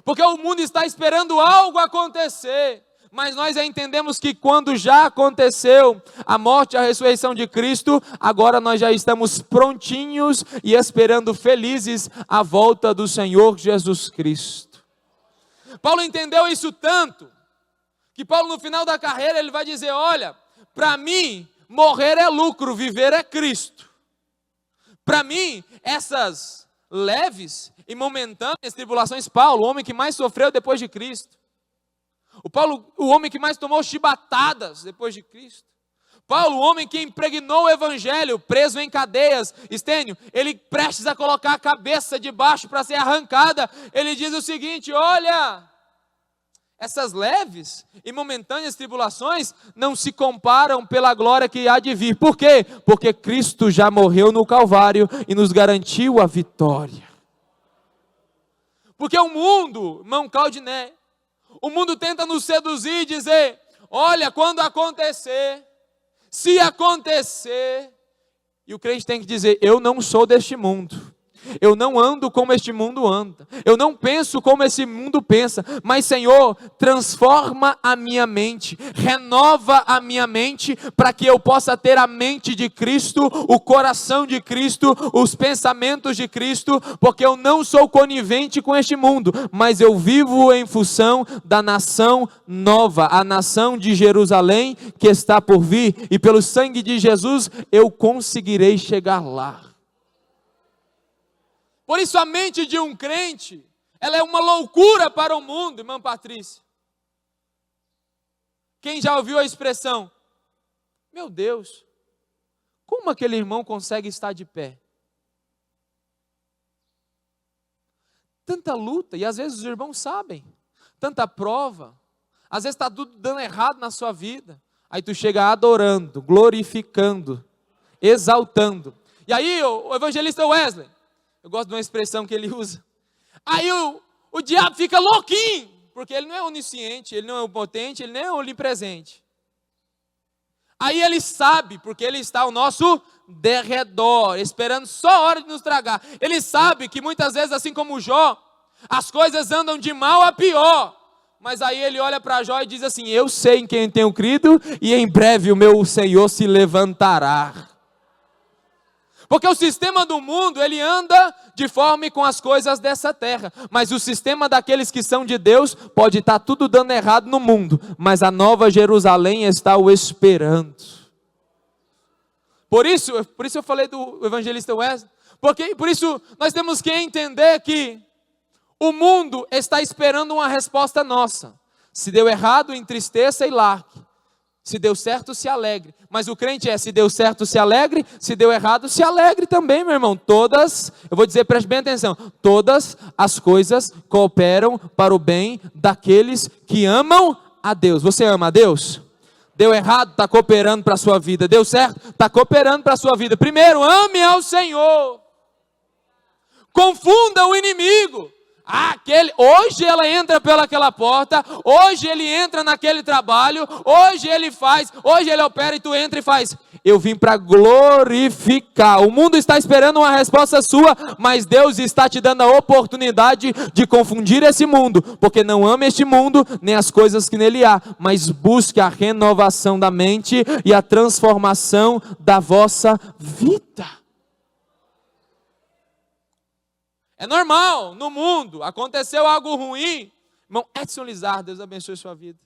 Porque o mundo está esperando algo acontecer. Mas nós já entendemos que quando já aconteceu a morte e a ressurreição de Cristo, agora nós já estamos prontinhos e esperando felizes a volta do Senhor Jesus Cristo. Paulo entendeu isso tanto, que Paulo no final da carreira ele vai dizer, olha, para mim morrer é lucro, viver é Cristo. Para mim essas leves e momentâneas tribulações, Paulo, o homem que mais sofreu depois de Cristo. Paulo, o homem que mais tomou chibatadas depois de Cristo. Paulo, o homem que impregnou o evangelho, preso em cadeias. Estênio, ele prestes a colocar a cabeça de baixo para ser arrancada. Ele diz o seguinte, olha, essas leves e momentâneas tribulações não se comparam pela glória que há de vir. Por quê? Porque Cristo já morreu no Calvário e nos garantiu a vitória. Porque o mundo, irmão Claudiné, o mundo tenta nos seduzir e dizer, olha, quando acontecer, se acontecer, e o crente tem que dizer, eu não sou deste mundo. Eu não ando como este mundo anda. Eu não penso como esse mundo pensa. Mas, Senhor, transforma a minha mente. Renova a minha mente para que eu possa ter a mente de Cristo, o coração de Cristo, os pensamentos de Cristo. Porque eu não sou conivente com este mundo. Mas eu vivo em função da nação nova. A nação de Jerusalém que está por vir. E pelo sangue de Jesus eu conseguirei chegar lá. Por isso a mente de um crente, ela é uma loucura para o mundo, irmã Patrícia. Quem já ouviu a expressão, meu Deus, como aquele irmão consegue estar de pé? Tanta luta, e às vezes os irmãos sabem, tanta prova, às vezes está tudo dando errado na sua vida, aí tu chega adorando, glorificando, exaltando, e aí o evangelista Wesley, eu gosto de uma expressão que ele usa. Aí o diabo fica louquinho, porque ele não é onisciente, ele não é onipotente, ele nem é onipresente. Aí ele sabe, porque ele está ao nosso derredor, esperando só a hora de nos tragar. Ele sabe que muitas vezes, assim como Jó, as coisas andam de mal a pior. Mas aí ele olha para Jó e diz assim, eu sei em quem tenho crido, e em breve o meu Senhor se levantará. Porque o sistema do mundo, ele anda de forma com as coisas dessa terra. Mas o sistema daqueles que são de Deus, pode estar tudo dando errado no mundo. Mas a nova Jerusalém está o esperando. Por isso eu falei do evangelista Wesley. Por isso nós temos que entender que o mundo está esperando uma resposta nossa. Se deu errado, entristeça e largue. Se deu certo, se alegre. Mas o crente se deu certo, se alegre. Se deu errado, se alegre também, meu irmão. Eu vou dizer, preste bem atenção. Todas as coisas cooperam para o bem daqueles que amam a Deus. Você ama a Deus? Deu errado, está cooperando para a sua vida. Deu certo, está cooperando para a sua vida. Primeiro, ame ao Senhor. Confunda o inimigo. Hoje ela entra pelaquela porta, hoje ele entra naquele trabalho, hoje ele faz, hoje ele opera e tu entra e faz. Eu vim para glorificar. O mundo está esperando uma resposta sua, mas Deus está te dando a oportunidade de confundir esse mundo, porque não ama este mundo, nem as coisas que nele há, mas busque a renovação da mente e a transformação da vossa vida. É normal, no mundo, aconteceu algo ruim. Irmão Edson Lizardo, Deus abençoe sua vida.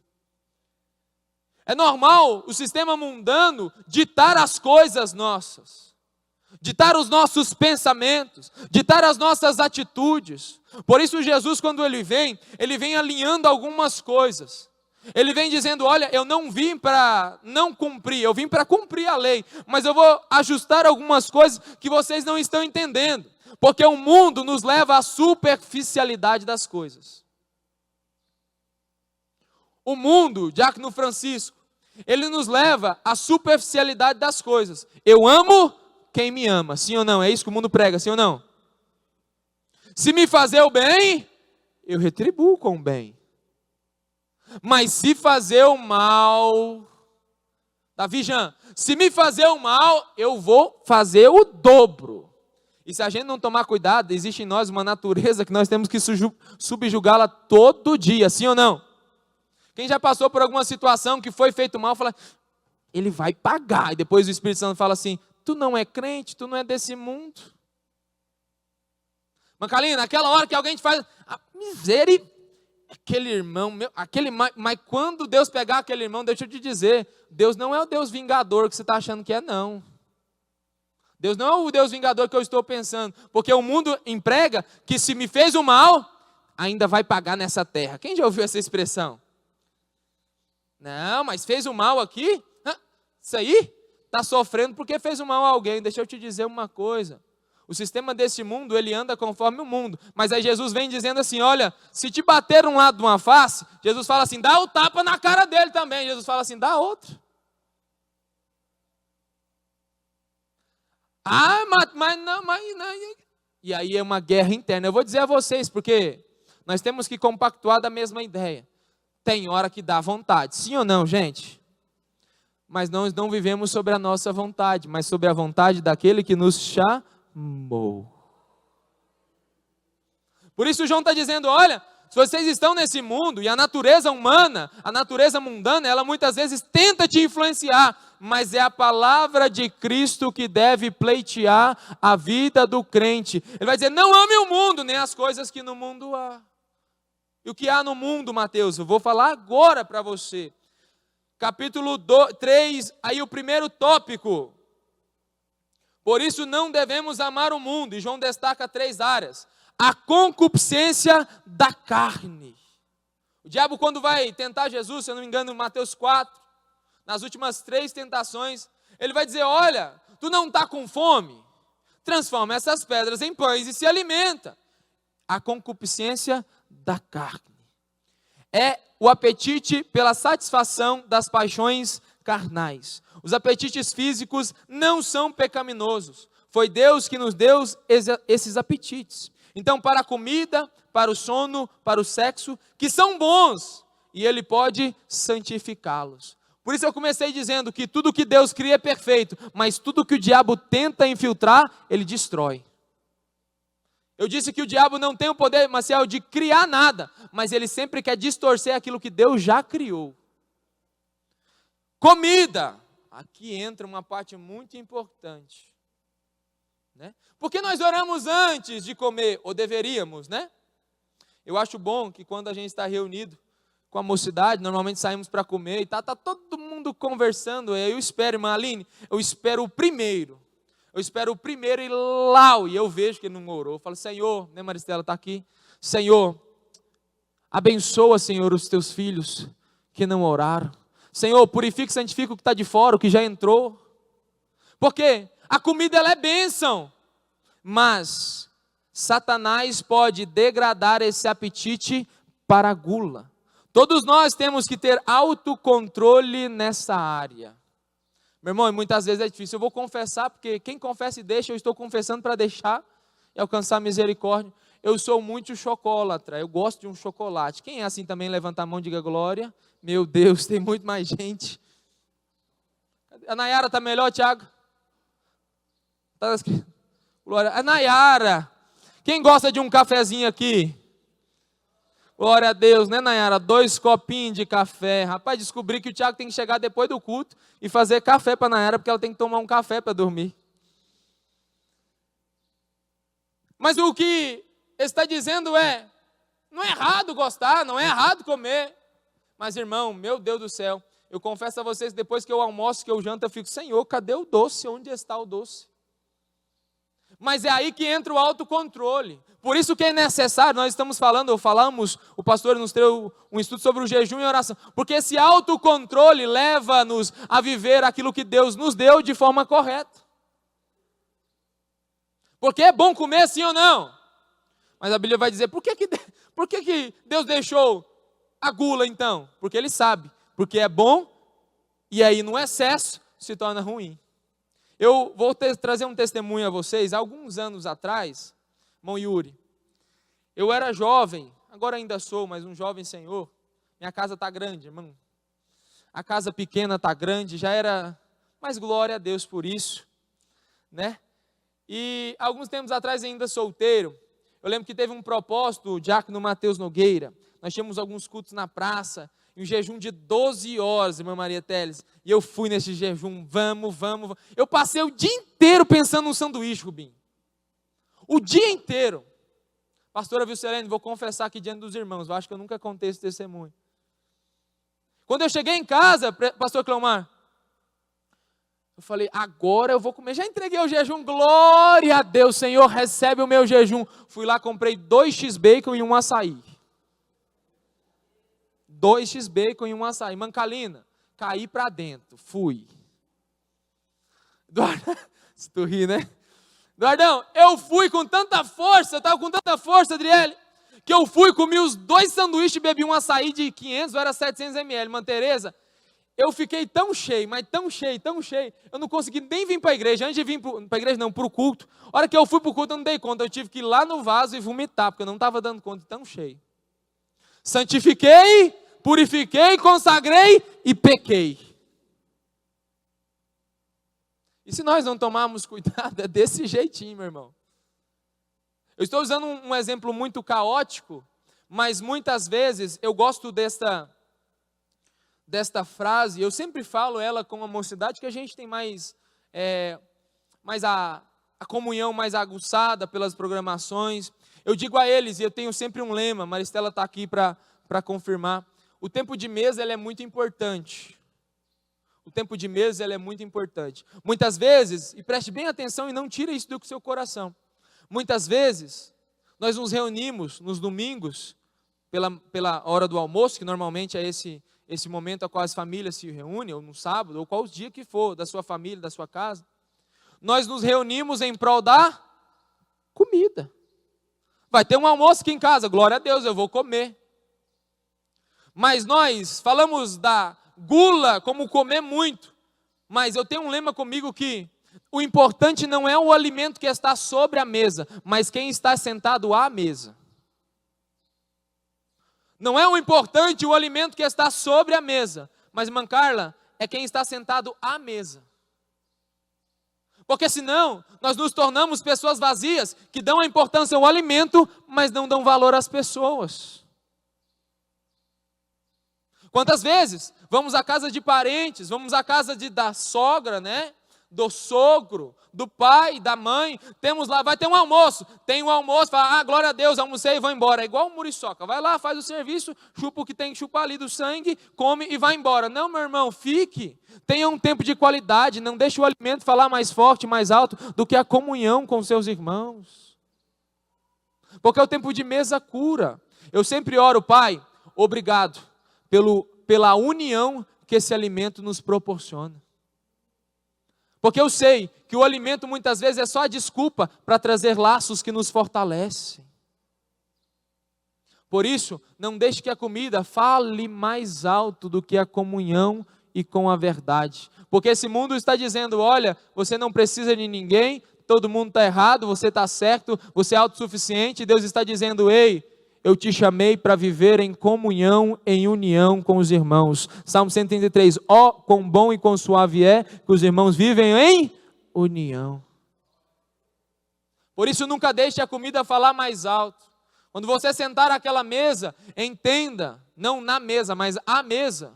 É normal o sistema mundano ditar as coisas nossas. Ditar os nossos pensamentos. Ditar as nossas atitudes. Por isso Jesus, quando ele vem alinhando algumas coisas. Ele vem dizendo, olha, eu não vim para não cumprir, eu vim para cumprir a lei. Mas eu vou ajustar algumas coisas que vocês não estão entendendo. Porque o mundo nos leva à superficialidade das coisas. O mundo, Diácono Francisco, ele nos leva à superficialidade das coisas. Eu amo quem me ama, sim ou não? É isso que o mundo prega, sim ou não? Se me fazer o bem, eu retribuo com o bem. Mas se fazer o mal, Davi Jean, se me fazer o mal, eu vou fazer o dobro. E se a gente não tomar cuidado, existe em nós uma natureza que nós temos que subjugá-la todo dia, sim ou não? Quem já passou por alguma situação que foi feito mal, fala, ele vai pagar. E depois o Espírito Santo fala assim, tu não é crente, tu não é desse mundo. Mancalina, naquela hora que alguém te faz, misericórdia, aquele irmão, mas quando Deus pegar aquele irmão, deixa eu te dizer, Deus não é o Deus vingador que você está achando que é, não. Deus não é o Deus vingador que eu estou pensando, porque o mundo emprega que se me fez o mal, ainda vai pagar nessa terra. Quem já ouviu essa expressão? Não, mas fez o mal aqui? Isso aí? Está sofrendo porque fez o mal a alguém. Deixa eu te dizer uma coisa. O sistema desse mundo, ele anda conforme o mundo. Mas aí Jesus vem dizendo assim, olha, se te bater um lado de uma face, Jesus fala assim, dá o tapa na cara dele também. Jesus fala assim, dá outro. Mas não. E aí é uma guerra interna. Eu vou dizer a vocês, porque Nós temos que compactuar da mesma ideia. Tem hora que dá vontade, sim ou não, gente? Mas nós não vivemos sobre a nossa vontade, mas sobre a vontade daquele que nos chamou. Por isso João está dizendo, olha, se vocês estão nesse mundo, e a natureza humana, a natureza mundana, ela muitas vezes tenta te influenciar, mas é a palavra de Cristo que deve pleitear a vida do crente. Ele vai dizer, não ame o mundo, nem as coisas que no mundo há. E o que há no mundo, Mateus? Eu vou falar agora para você. Capítulo 3, aí o primeiro tópico. Por isso não devemos amar o mundo. E João destaca 3 áreas. A concupiscência da carne. O diabo, quando vai tentar Jesus, se eu não me engano, em Mateus 4, nas últimas 3 tentações, ele vai dizer, olha, tu não está com fome? Transforma essas pedras em pães e se alimenta. A concupiscência da carne. É o apetite pela satisfação das paixões carnais. Os apetites físicos não são pecaminosos. Foi Deus que nos deu esses apetites. Então, para a comida, para o sono, para o sexo, que são bons, e Ele pode santificá-los. Por isso eu comecei dizendo que tudo que Deus cria é perfeito, mas tudo que o diabo tenta infiltrar, ele destrói. Eu disse que o diabo não tem o poder, Marcel, de criar nada, mas ele sempre quer distorcer aquilo que Deus já criou. Comida. Aqui entra uma parte muito importante. Né? Porque nós oramos antes de comer, ou deveríamos, né? Eu acho bom que quando a gente está reunido com a mocidade, normalmente saímos para comer e tá todo mundo conversando. Eu espero, irmã Aline, eu espero o primeiro e lá, e eu vejo que ele não orou. Eu falo, Senhor, né, Maristela está aqui. Senhor, abençoa, Senhor, os teus filhos que não oraram. Senhor, purifica e santifica o que está de fora, o que já entrou. Por quê? A comida ela é bênção, mas Satanás pode degradar esse apetite para a gula. Todos nós temos que ter autocontrole nessa área. Meu irmão, muitas vezes é difícil. Eu vou confessar, porque quem confessa e deixa, eu estou confessando para deixar e alcançar misericórdia. Eu sou muito chocolatra, eu gosto de um chocolate. Quem é assim também, levanta a mão e diga glória. Meu Deus, tem muito mais gente. A Nayara está melhor, Tiago? Glória. A Nayara. Quem gosta de um cafezinho aqui? Glória a Deus, né, Nayara? 2 copinhos de café. Rapaz, descobri que o Tiago tem que chegar depois do culto e fazer café para a Nayara, porque ela tem que tomar um café para dormir. Mas o que ele está dizendo é, não é errado gostar, não é errado comer. Mas, irmão, meu Deus do céu, eu confesso a vocês, depois que eu almoço, que eu janto, eu fico, Senhor, cadê o doce? Onde está o doce? Mas é aí que entra o autocontrole. Por isso que é necessário, nós estamos falando, o pastor nos deu um estudo sobre o jejum e oração. Porque esse autocontrole leva-nos a viver aquilo que Deus nos deu de forma correta. Porque é bom comer sim ou não? Mas a Bíblia vai dizer, por que Deus deixou a gula então? Porque Ele sabe, porque é bom e aí no excesso se torna ruim. Eu vou trazer um testemunho a vocês. Alguns anos atrás, irmão Yuri, eu era jovem, agora ainda sou, mas um jovem senhor. Minha casa está grande, irmão. A casa pequena está grande, já era, mas glória a Deus por isso, né? E alguns tempos atrás, ainda solteiro, eu lembro que teve um propósito, o diácono Mateus Nogueira. Nós tínhamos alguns cultos na praça, e um jejum de 12 horas, irmã Maria Teles. E eu fui nesse jejum, vamos. Eu passei o dia inteiro pensando no sanduíche, Rubinho. O dia inteiro. Pastora Vilcelene, vou confessar aqui diante dos irmãos, eu acho que eu nunca contei esse testemunho. Quando eu cheguei em casa, pastor Cleomar, eu falei, agora eu vou comer. Já entreguei o jejum, glória a Deus, Senhor, recebe o meu jejum. Fui lá, comprei 2 X-Bacon e um açaí. 2 X-Bacon e um açaí. Mancalina, caí para dentro, fui. Eduardo, se tu ri, né? Eduardão, eu fui com tanta força, eu estava com tanta força, Adriele, que eu fui, comi os 2 sanduíches e bebi um açaí de 500, ou era 700 ml. Mãe Tereza, eu fiquei tão cheio, mas tão cheio, eu não consegui nem vir para a igreja. Antes de vir para a igreja, não, para o culto. A hora que eu fui para o culto, eu não dei conta. Eu tive que ir lá no vaso e vomitar, porque eu não estava dando conta de tão cheio. santifiquei, purifiquei, consagrei e pequei. E se nós não tomarmos cuidado, é desse jeitinho, meu irmão. Eu estou usando um exemplo muito caótico, mas muitas vezes eu gosto desta frase, eu sempre falo ela com a mocidade, que a gente tem mais a comunhão mais aguçada pelas programações. Eu digo a eles, e eu tenho sempre um lema, Maristela está aqui para confirmar, o tempo de mesa ele é muito importante. O tempo de mesa ele é muito importante. Muitas vezes, e preste bem atenção e não tire isso do seu coração, muitas vezes nós nos reunimos nos domingos, pela hora do almoço, que normalmente é esse momento a qual as famílias se reúnem, ou no sábado, ou qual dia que for, da sua família, da sua casa. Nós nos reunimos em prol da comida. Vai ter um almoço aqui em casa, glória a Deus, eu vou comer. Mas nós falamos da gula como comer muito. Mas eu tenho um lema comigo que o importante não é o alimento que está sobre a mesa, mas quem está sentado à mesa. Não é o importante o alimento que está sobre a mesa, mas, irmã Carla, é quem está sentado à mesa. Porque senão, nós nos tornamos pessoas vazias, que dão a importância ao alimento, mas não dão valor às pessoas. Quantas vezes vamos à casa de parentes, vamos à casa da sogra, né? Do sogro, do pai, da mãe, temos lá, vai ter um almoço, tem um almoço, fala, glória a Deus, almocei e vou embora, é igual um muriçoca, vai lá, faz o serviço, chupa o que tem que chupar ali do sangue, come e vai embora. Não, meu irmão, fique, tenha um tempo de qualidade, não deixe o alimento falar mais forte, mais alto, do que a comunhão com seus irmãos, porque o tempo de mesa cura. Eu sempre oro, Pai, obrigado pela união que esse alimento nos proporciona. Porque eu sei que o alimento muitas vezes é só a desculpa para trazer laços que nos fortalecem. Por isso, não deixe que a comida fale mais alto do que a comunhão e com a verdade. Porque esse mundo está dizendo, olha, você não precisa de ninguém, todo mundo está errado, você está certo, você é autossuficiente. Deus está dizendo, ei, eu te chamei para viver em comunhão, em união com os irmãos. Salmo 133, quão bom e quão suave é que os irmãos vivem em união. Por isso nunca deixe a comida falar mais alto. Quando você sentar àquela mesa, entenda, não na mesa, mas à mesa.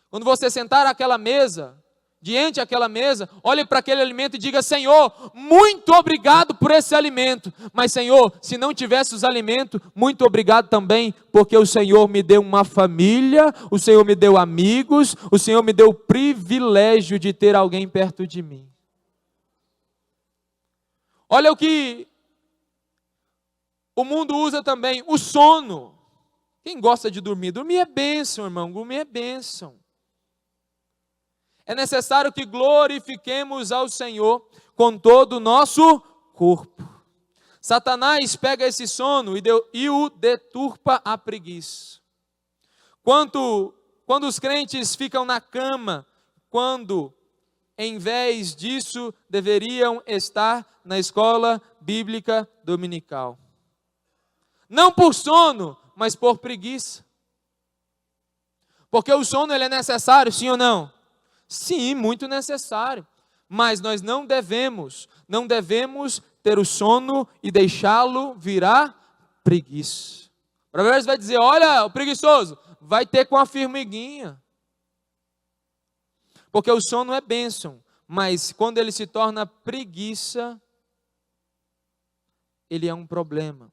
Quando você sentar àquela mesa, diante daquela mesa, olhe para aquele alimento e diga, Senhor, muito obrigado por esse alimento, mas Senhor, se não tivesse os alimentos, muito obrigado também, porque o Senhor me deu uma família, o Senhor me deu amigos, o Senhor me deu o privilégio de ter alguém perto de mim. Olha o que o mundo usa também, o sono. Quem gosta de dormir? Dormir é bênção, irmão, dormir é bênção. É necessário que glorifiquemos ao Senhor com todo o nosso corpo. Satanás pega esse sono e o deturpa a preguiça. Quando os crentes ficam na cama, quando em vez disso deveriam estar na escola bíblica dominical. Não por sono, mas por preguiça. Porque o sono ele é necessário, sim ou não? Sim, muito necessário, mas nós não devemos ter o sono e deixá-lo virar preguiça. O Provérbios vai dizer, olha, o preguiçoso, vai ter com a formiguinha. Porque o sono é bênção, mas quando ele se torna preguiça, ele é um problema.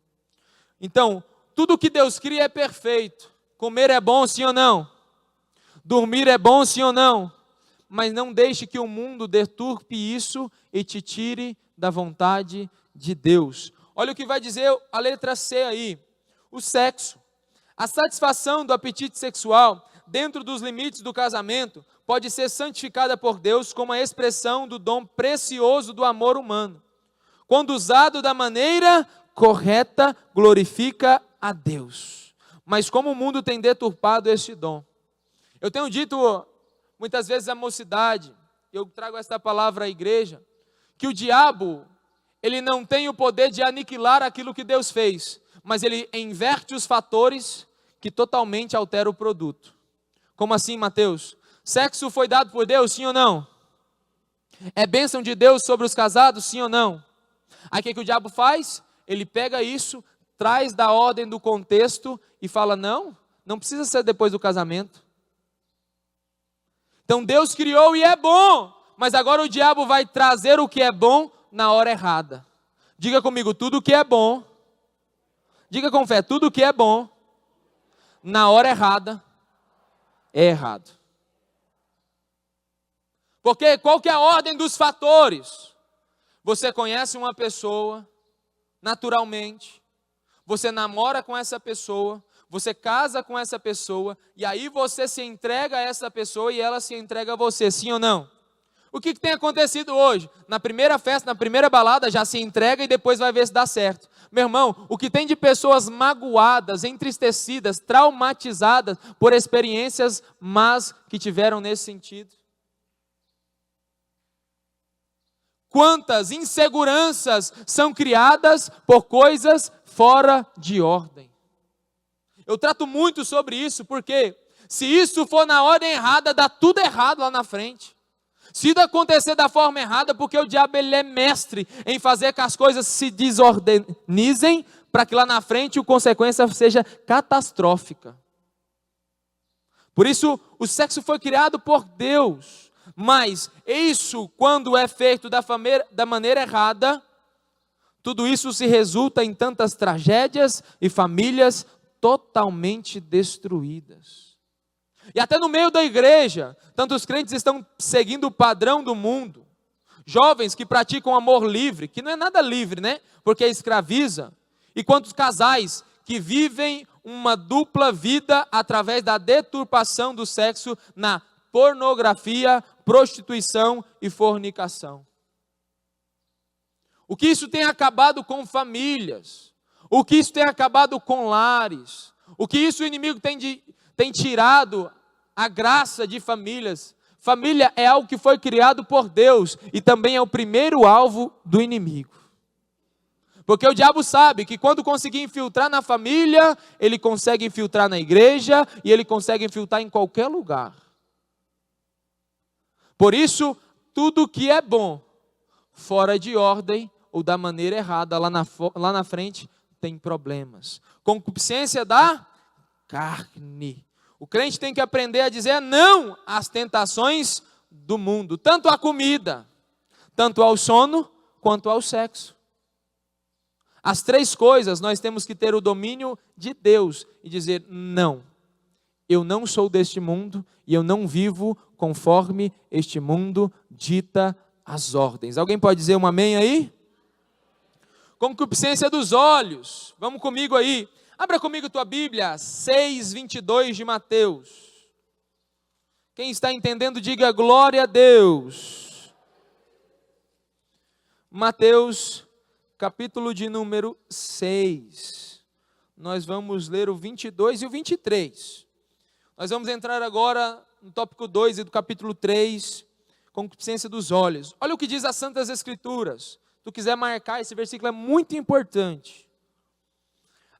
Então, tudo que Deus cria é perfeito. Comer é bom, sim ou não? Dormir é bom, sim ou não? Mas não deixe que o mundo deturpe isso e te tire da vontade de Deus. Olha o que vai dizer a letra C aí. O sexo. A satisfação do apetite sexual, dentro dos limites do casamento, pode ser santificada por Deus como a expressão do dom precioso do amor humano. Quando usado da maneira correta, glorifica a Deus. Mas como o mundo tem deturpado este dom? Eu tenho dito muitas vezes à mocidade, eu trago esta palavra à igreja, que o diabo, ele não tem o poder de aniquilar aquilo que Deus fez, mas ele inverte os fatores que totalmente altera o produto. Como assim, Mateus? Sexo foi dado por Deus, sim ou não? É bênção de Deus sobre os casados, sim ou não? Aí o que o diabo faz? Ele pega isso, traz da ordem do contexto e fala, não precisa ser depois do casamento. Então Deus criou e é bom, mas agora o diabo vai trazer o que é bom na hora errada. Diga comigo, tudo que é bom, diga com fé, tudo que é bom, na hora errada, é errado. Porque qual que é a ordem dos fatores? Você conhece uma pessoa, naturalmente, você namora com essa pessoa, você casa com essa pessoa, e aí você se entrega a essa pessoa e ela se entrega a você, sim ou não? O que tem acontecido hoje? Na primeira festa, na primeira balada, já se entrega e depois vai ver se dá certo. Meu irmão, o que tem de pessoas magoadas, entristecidas, traumatizadas por experiências más que tiveram nesse sentido? Quantas inseguranças são criadas por coisas fora de ordem? Eu trato muito sobre isso, porque se isso for na ordem errada, dá tudo errado lá na frente. Se isso acontecer da forma errada, porque o diabo ele é mestre em fazer que as coisas se desorganizem, para que lá na frente a consequência seja catastrófica. Por isso, o sexo foi criado por Deus. Mas isso, quando é feito da maneira errada, tudo isso se resulta em tantas tragédias e famílias totalmente destruídas. E até no meio da igreja, tantos crentes estão seguindo o padrão do mundo. Jovens que praticam amor livre, que não é nada livre, né? Porque escraviza. E quantos casais que vivem uma dupla vida através da deturpação do sexo na pornografia, prostituição e fornicação. O que isso tem acabado com famílias, o que isso tem acabado com lares, o que isso o inimigo tem tirado a graça de famílias. Família é algo que foi criado por Deus e também é o primeiro alvo do inimigo. Porque o diabo sabe que quando conseguir infiltrar na família, ele consegue infiltrar na igreja e ele consegue infiltrar em qualquer lugar. Por isso, tudo que é bom, fora de ordem ou da maneira errada, lá na frente, tem problemas. Concupiscência da carne. O crente tem que aprender a dizer não às tentações do mundo, tanto à comida, tanto ao sono, quanto ao sexo. As três coisas nós temos que ter o domínio de Deus e dizer não. Eu não sou deste mundo e eu não vivo conforme este mundo dita as ordens. Alguém pode dizer um amém aí? Concupiscência dos olhos. Vamos comigo aí. Abra comigo tua Bíblia, 6:22 de Mateus. Quem está entendendo, diga glória a Deus. Mateus, capítulo de número 6. Nós vamos ler o 22 e o 23. Nós vamos entrar agora no tópico 2 e do capítulo 3, concupiscência dos olhos. Olha o que diz as Santas Escrituras. Se tu quiser marcar, esse versículo é muito importante.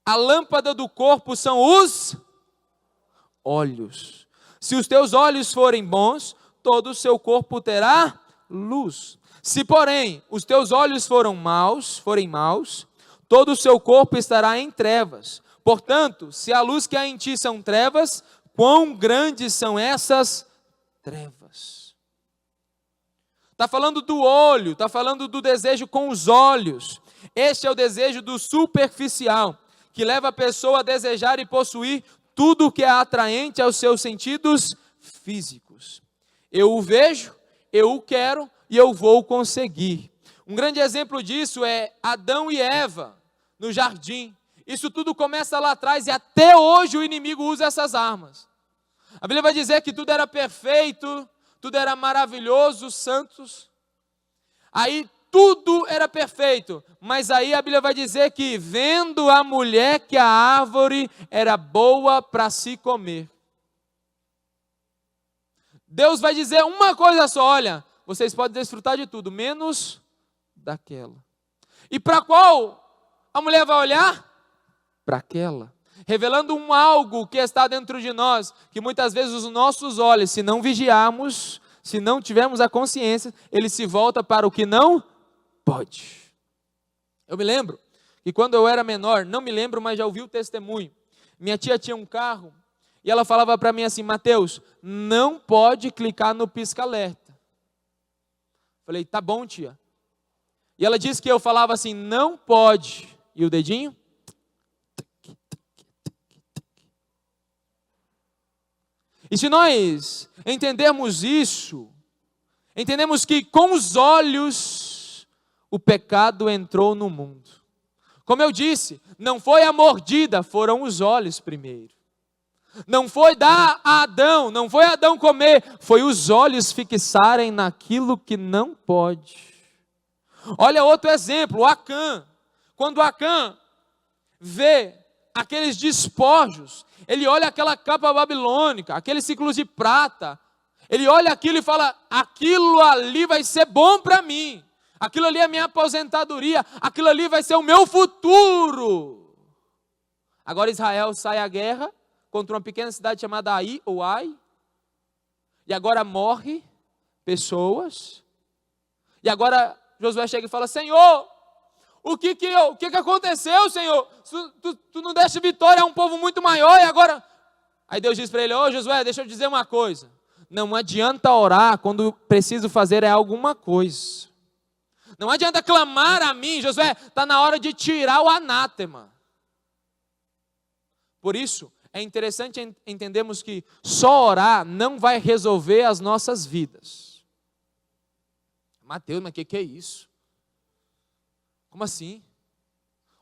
A lâmpada do corpo são os olhos. Se os teus olhos forem bons, todo o seu corpo terá luz. Se, porém, os teus olhos forem maus, todo o seu corpo estará em trevas. Portanto, se a luz que há em ti são trevas, quão grandes são essas trevas? Está falando do olho, está falando do desejo com os olhos. Este é o desejo do superficial, que leva a pessoa a desejar e possuir tudo o que é atraente aos seus sentidos físicos. Eu o vejo, eu o quero e eu vou conseguir. Um grande exemplo disso é Adão e Eva no jardim. Isso tudo começa lá atrás e até hoje o inimigo usa essas armas. A Bíblia vai dizer que tudo era perfeito, tudo era maravilhoso, santos. Aí tudo era perfeito, mas aí a Bíblia vai dizer que vendo a mulher que a árvore era boa para se comer. Deus vai dizer uma coisa só, olha, vocês podem desfrutar de tudo, menos daquela. E para qual a mulher vai olhar? Para aquela. revelando um algo que está dentro de nós, que muitas vezes os nossos olhos, se não vigiarmos, se não tivermos a consciência, ele se volta para o que não pode. Eu me lembro que quando eu era menor, não me lembro, mas já ouvi o testemunho. Minha tia tinha um carro e ela falava para mim assim: Mateus, não pode clicar no pisca-alerta. Falei, tá bom, tia. E ela disse que eu falava assim, não pode. E o dedinho? E se nós entendermos isso, entendemos que com os olhos o pecado entrou no mundo. Como eu disse, não foi a mordida, foram os olhos primeiro. Não foi dar a Adão, não foi Adão comer, foi os olhos fixarem naquilo que não pode. Olha outro exemplo, Acã. Quando Acã vê aqueles despojos, ele olha aquela capa babilônica, aqueles ciclos de prata, ele olha aquilo e fala, aquilo ali vai ser bom para mim, aquilo ali é a minha aposentadoria, aquilo ali vai ser o meu futuro. Agora Israel sai à guerra contra uma pequena cidade chamada Ai, ou Ai, e agora morre pessoas, e agora Josué chega e fala, Senhor, o que aconteceu, Senhor? Tu não deste vitória a um povo muito maior e agora... Aí Deus diz para ele, Josué, deixa eu dizer uma coisa. Não adianta orar quando preciso fazer alguma coisa. Não adianta clamar a mim, Josué, está na hora de tirar o anátema. Por isso, é interessante entendermos que só orar não vai resolver as nossas vidas. Mateus, mas o que é isso? Como assim?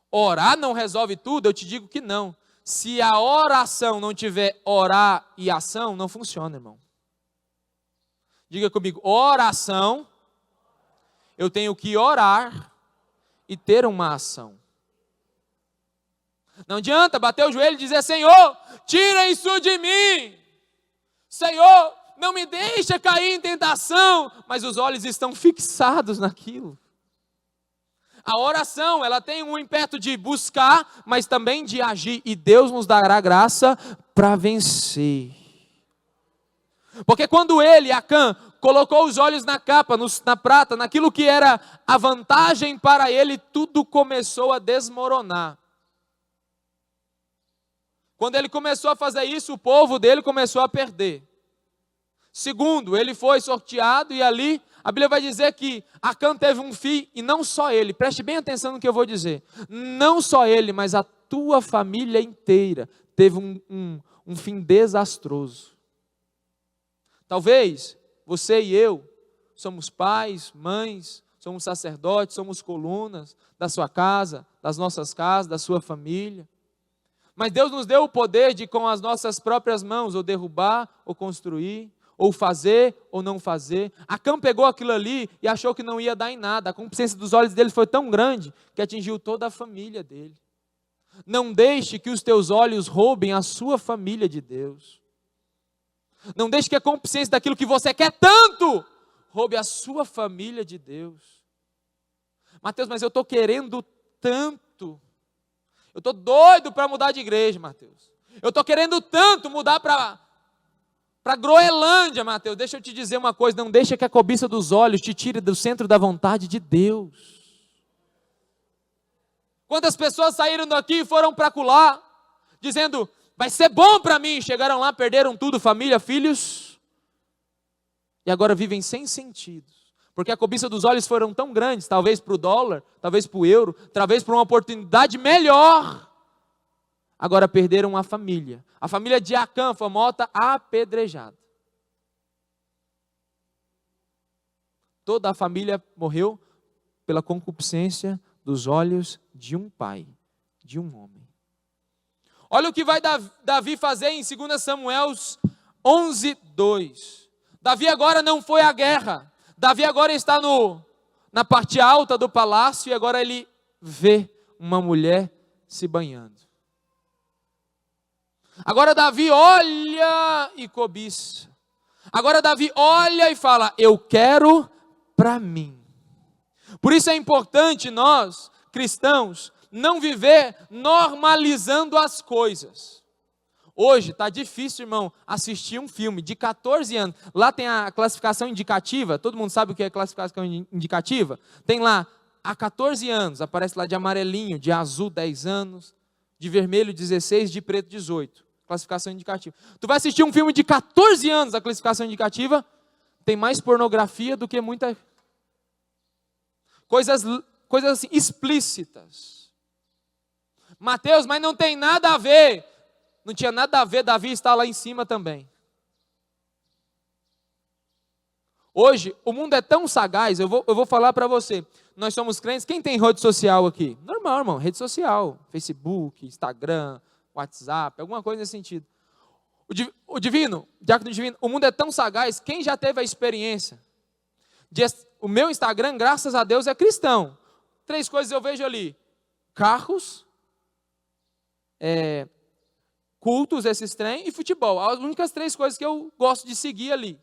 Orar não resolve tudo? Eu te digo que não. Se a oração não tiver orar e ação, não funciona, irmão. Diga comigo, oração, eu tenho que orar e ter uma ação. Não adianta bater o joelho e dizer, Senhor, tira isso de mim. Senhor, não me deixa cair em tentação. Mas os olhos estão fixados naquilo. A oração, ela tem um ímpeto de buscar, mas também de agir. E Deus nos dará graça para vencer. Porque quando ele, Acã, colocou os olhos na capa, na prata, naquilo que era a vantagem para ele, tudo começou a desmoronar. Quando ele começou a fazer isso, o povo dele começou a perder. Segundo, ele foi sorteado e ali... A Bíblia vai dizer que Acã teve um filho, e não só ele, preste bem atenção no que eu vou dizer, não só ele, mas a tua família inteira teve um fim desastroso. Talvez você e eu somos pais, mães, somos sacerdotes, somos colunas da sua casa, das nossas casas, da sua família, mas Deus nos deu o poder de com as nossas próprias mãos, ou derrubar, ou construir, ou fazer ou não fazer. Acã pegou aquilo ali e achou que não ia dar em nada. A concupiscência dos olhos dele foi tão grande que atingiu toda a família dele. Não deixe que os teus olhos roubem a sua família de Deus. Não deixe que a concupiscência daquilo que você quer tanto roube a sua família de Deus. Mateus, mas eu estou querendo tanto. Eu estou doido para mudar de igreja, Mateus. Eu estou querendo tanto mudar para Groenlândia, Mateus. Deixa eu te dizer uma coisa, não deixa que a cobiça dos olhos te tire do centro da vontade de Deus. Quantas pessoas saíram daqui e foram para acolá, dizendo, vai ser bom para mim. Chegaram lá, perderam tudo, família, filhos, e agora vivem sem sentido. Porque a cobiça dos olhos foram tão grandes, talvez para o dólar, talvez para o euro, talvez para uma oportunidade melhor. Agora perderam a família. A família de Acã foi morta apedrejada. Toda a família morreu pela concupiscência dos olhos de um pai, de um homem. Olha o que vai Davi fazer em 2 Samuel 11:2. Davi agora não foi à guerra. Davi agora está na parte alta do palácio e agora ele vê uma mulher se banhando. Agora Davi olha e cobiça. Agora Davi olha e fala, eu quero para mim. Por isso é importante nós, cristãos, não viver normalizando as coisas. Hoje está difícil, irmão, assistir um filme de 14 anos. Lá tem a classificação indicativa. Todo mundo sabe o que é classificação indicativa? Tem lá, há 14 anos, aparece lá de amarelinho, de azul 10 anos, de vermelho 16, de preto 18. Classificação indicativa. Tu vai assistir um filme de 14 anos, a classificação indicativa, tem mais pornografia do que muita... Coisas assim, explícitas. Mateus, mas não tem nada a ver. Não tinha nada a ver, Davi está lá em cima também. Hoje, o mundo é tão sagaz, eu vou falar para você. Nós somos crentes, quem tem rede social aqui? Normal, irmão, rede social. Facebook, Instagram, WhatsApp, alguma coisa nesse sentido. O divino, diácono divino, o mundo é tão sagaz, quem já teve a experiência? O meu Instagram, graças a Deus, é cristão. 3 coisas eu vejo ali. Carros, cultos, esses trem, e futebol. As únicas 3 coisas que eu gosto de seguir ali.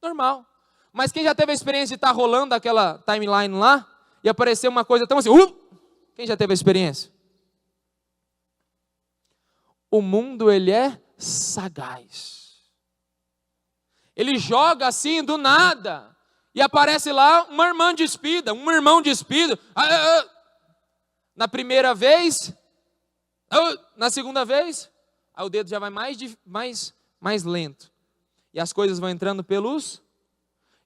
Normal. Mas quem já teve a experiência de estar rolando aquela timeline lá, e aparecer uma coisa tão assim, quem já teve a experiência? O mundo, ele é sagaz. Ele joga assim do nada, e aparece lá uma irmã despida, um irmão despido. Na primeira vez, na segunda vez, aí o dedo já vai mais lento. E as coisas vão entrando pelos...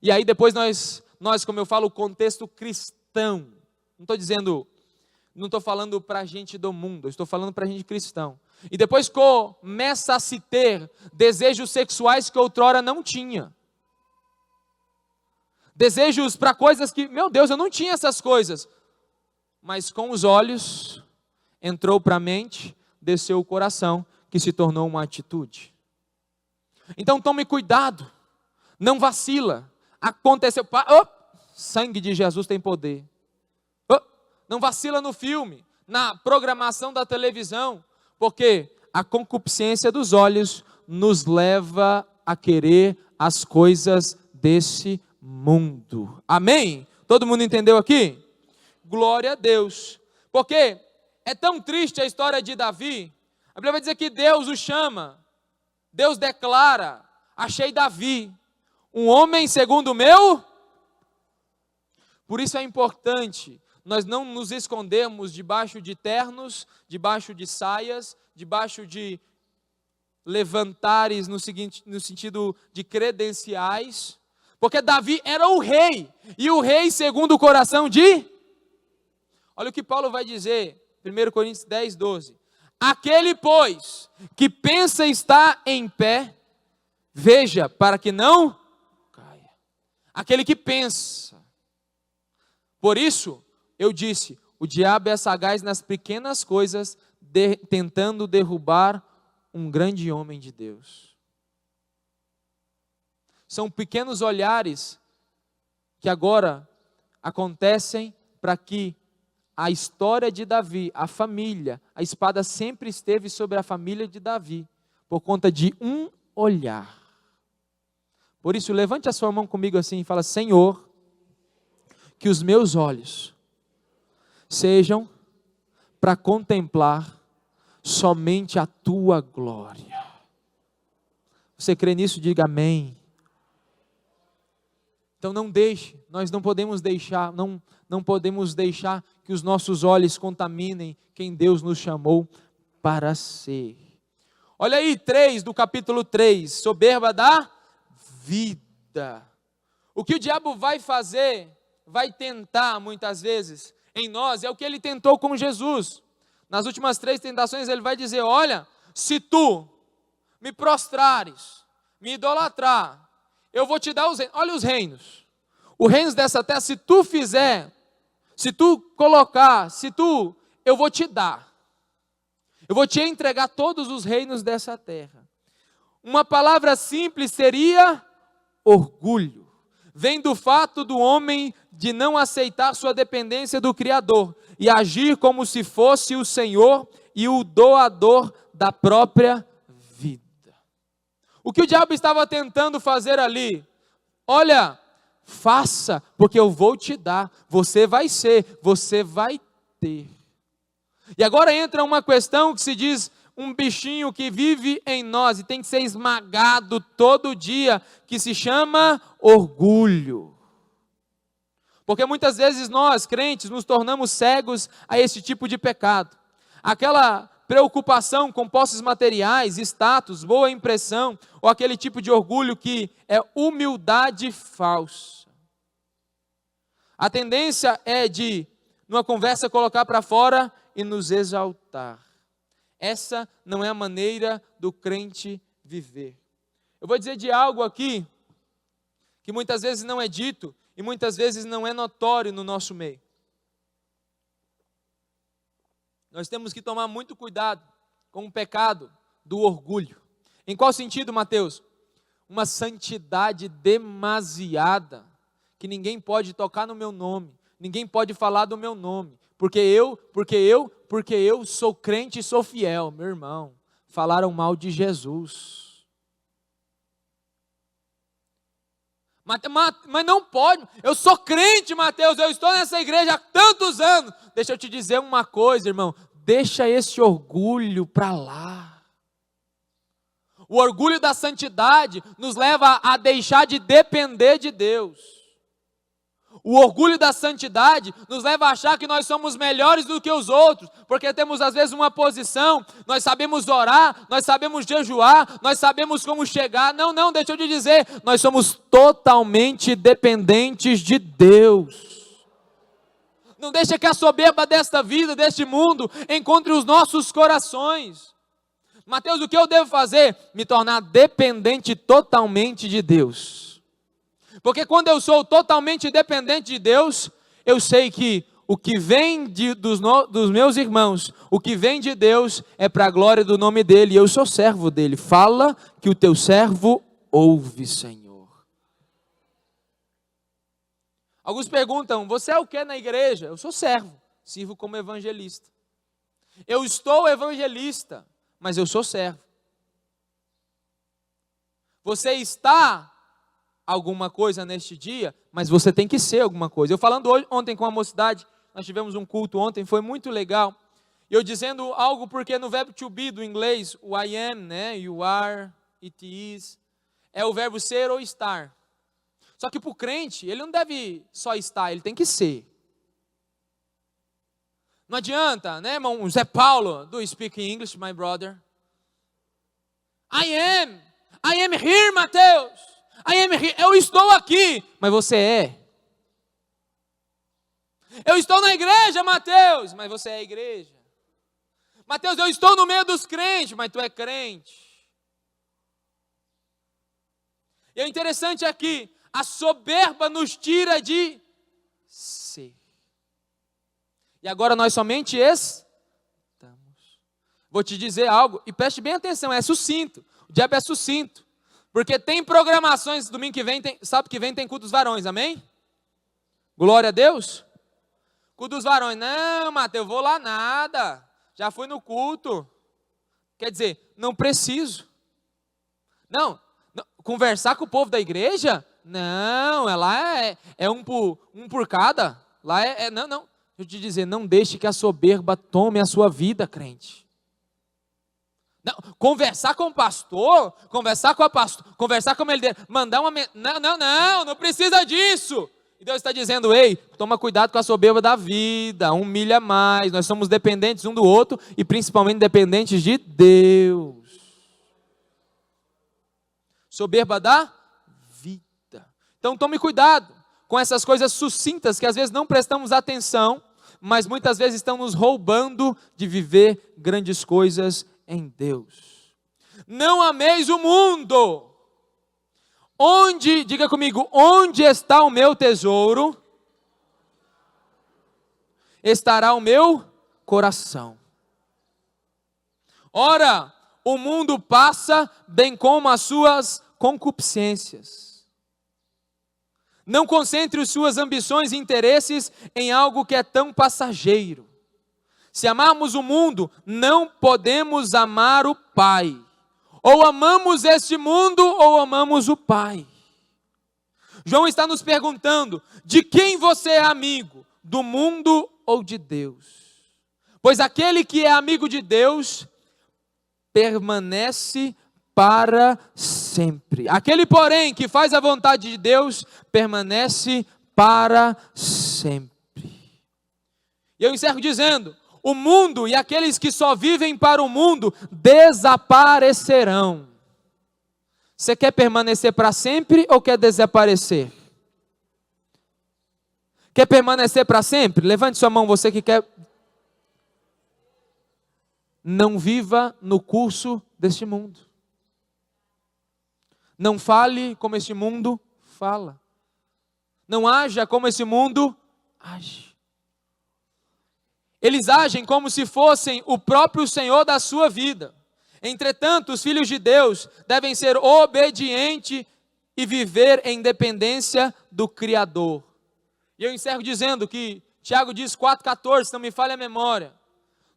E aí depois nós, como eu falo, o contexto cristão. Não estou falando para gente do mundo, eu estou falando para gente cristão. E depois começa a se ter desejos sexuais que outrora não tinha. Desejos para coisas que, meu Deus, eu não tinha essas coisas. Mas com os olhos, entrou para a mente, desceu o coração, que se tornou uma atitude. Então tome cuidado, não vacila. Aconteceu, sangue de Jesus tem poder. Não vacila no filme, na programação da televisão, porque a concupiscência dos olhos nos leva a querer as coisas desse mundo. Amém? Todo mundo entendeu aqui? Glória a Deus. Porque é tão triste a história de Davi. A Bíblia vai dizer que Deus o chama. Deus declara: achei Davi, um homem segundo o meu. Por isso é importante nós não nos escondermos debaixo de ternos, debaixo de saias, debaixo de levantares no sentido de credenciais, porque Davi era o rei, e o rei segundo o coração de... Olha o que Paulo vai dizer, 1 Coríntios 10, 12. Aquele, pois, que pensa estar em pé, veja, para que não caia. Aquele que pensa. Por isso, eu disse, o diabo é sagaz nas pequenas coisas, tentando derrubar um grande homem de Deus. São pequenos olhares que agora acontecem para que a história de Davi, a família, a espada sempre esteve sobre a família de Davi, por conta de um olhar. Por isso, levante a sua mão comigo assim e fala: Senhor, que os meus olhos sejam para contemplar somente a tua glória. Você crê nisso? Diga amém. Então não deixe, nós não podemos deixar, não podemos deixar que os nossos olhos contaminem quem Deus nos chamou para ser. Olha aí, 3 do capítulo 3, soberba da vida. O que o diabo vai fazer, vai tentar muitas vezes em nós, é o que ele tentou com Jesus. Nas últimas 3 tentações ele vai dizer: olha, se tu me prostrares, me idolatrar, eu vou te dar os reinos. Olha os reinos. Os reinos dessa terra, se tu fizer, se tu colocar, eu vou te dar. Eu vou te entregar todos os reinos dessa terra. Uma palavra simples seria orgulho. Vem do fato do homem de não aceitar sua dependência do Criador e agir como se fosse o Senhor e o doador da própria vida. O que o diabo estava tentando fazer ali? Olha, faça, porque eu vou te dar, você vai ser, você vai ter. E agora entra uma questão que se diz um bichinho que vive em nós e tem que ser esmagado todo dia, que se chama orgulho. Porque muitas vezes nós, crentes, nos tornamos cegos a esse tipo de pecado. Aquela preocupação com posses materiais, status, boa impressão, ou aquele tipo de orgulho que é humildade falsa. A tendência é de, numa conversa, colocar para fora e nos exaltar. Essa não é a maneira do crente viver. Eu vou dizer de algo aqui, que muitas vezes não é dito, e muitas vezes não é notório no nosso meio. Nós temos que tomar muito cuidado com o pecado do orgulho. Em qual sentido, Mateus? Uma santidade demasiada, que ninguém pode tocar no meu nome, ninguém pode falar do meu nome, porque eu sou crente e sou fiel. Meu irmão, falaram mal de Jesus. Mas não pode, eu sou crente, Mateus, eu estou nessa igreja há tantos anos. Deixa eu te dizer uma coisa, irmão, deixa esse orgulho para lá. O orgulho da santidade nos leva a deixar de depender de Deus. O orgulho da santidade nos leva a achar que nós somos melhores do que os outros, porque temos às vezes uma posição, nós sabemos orar, nós sabemos jejuar, nós sabemos como chegar. Não, deixa eu te dizer, nós somos totalmente dependentes de Deus. Não deixa que a soberba desta vida, deste mundo, encontre os nossos corações. Mateus, o que eu devo fazer? Me tornar dependente totalmente de Deus. Porque quando eu sou totalmente dependente de Deus, eu sei que o que vem dos meus irmãos, o que vem de Deus é para a glória do nome dEle, e eu sou servo dEle. Fala que o teu servo ouve, Senhor. Alguns perguntam, você é o que na igreja? Eu sou servo, sirvo como evangelista. Eu estou evangelista, mas eu sou servo. Você está alguma coisa neste dia, mas você tem que ser alguma coisa. Eu falando ontem com a mocidade, nós tivemos um culto ontem, foi muito legal. E eu dizendo algo porque no verbo to be do inglês, o I am, né, you are, it is, é o verbo ser ou estar. Só que para o crente, ele não deve só estar, ele tem que ser. Não adianta, né, irmão, Zé Paulo, do Speak English, my brother. I am here, Mateus. Eu estou aqui, mas você é. Eu estou na igreja, Mateus, mas você é a igreja. Mateus, eu estou no meio dos crentes, mas tu é crente. E o interessante é que a soberba nos tira de ser. E agora nós somente estamos. Vou te dizer algo, e preste bem atenção, é sucinto. O diabo é sucinto. Porque tem programações, domingo que vem, sábado que vem tem culto dos varões, amém? Glória a Deus. Culto dos varões, não, Mateus, eu vou lá nada, já fui no culto. Quer dizer, não preciso. Não, conversar com o povo da igreja? Não, lá é um por cada. Lá não. Deixa eu te dizer, não deixe que a soberba tome a sua vida, crente. Não, conversar com o pastor, conversar com ele, mandar uma... Não precisa disso. E Deus está dizendo, ei, toma cuidado com a soberba da vida, humilha mais, nós somos dependentes um do outro e principalmente dependentes de Deus. Soberba da vida. Então tome cuidado com essas coisas sucintas que às vezes não prestamos atenção, mas muitas vezes estão nos roubando de viver grandes coisas em Deus. Não ameis o mundo. Diga comigo, onde está o meu tesouro, estará o meu coração. Ora, o mundo passa, bem como as suas concupiscências. Não concentre as suas ambições e interesses em algo que é tão passageiro. Se amarmos o mundo, não podemos amar o Pai. Ou amamos este mundo, ou amamos o Pai. João está nos perguntando, de quem você é amigo? Do mundo ou de Deus? Pois aquele que é amigo de Deus permanece para sempre. Aquele, porém, que faz a vontade de Deus permanece para sempre. E eu encerro dizendo: o mundo e aqueles que só vivem para o mundo desaparecerão. Você quer permanecer para sempre ou quer desaparecer? Quer permanecer para sempre? Levante sua mão, você que quer. Não viva no curso deste mundo. Não fale como este mundo fala. Não haja como esse mundo age. Eles agem como se fossem o próprio Senhor da sua vida. Entretanto, os filhos de Deus devem ser obedientes e viver em dependência do Criador. E eu encerro dizendo que Tiago diz 4,14, se não me falha a memória.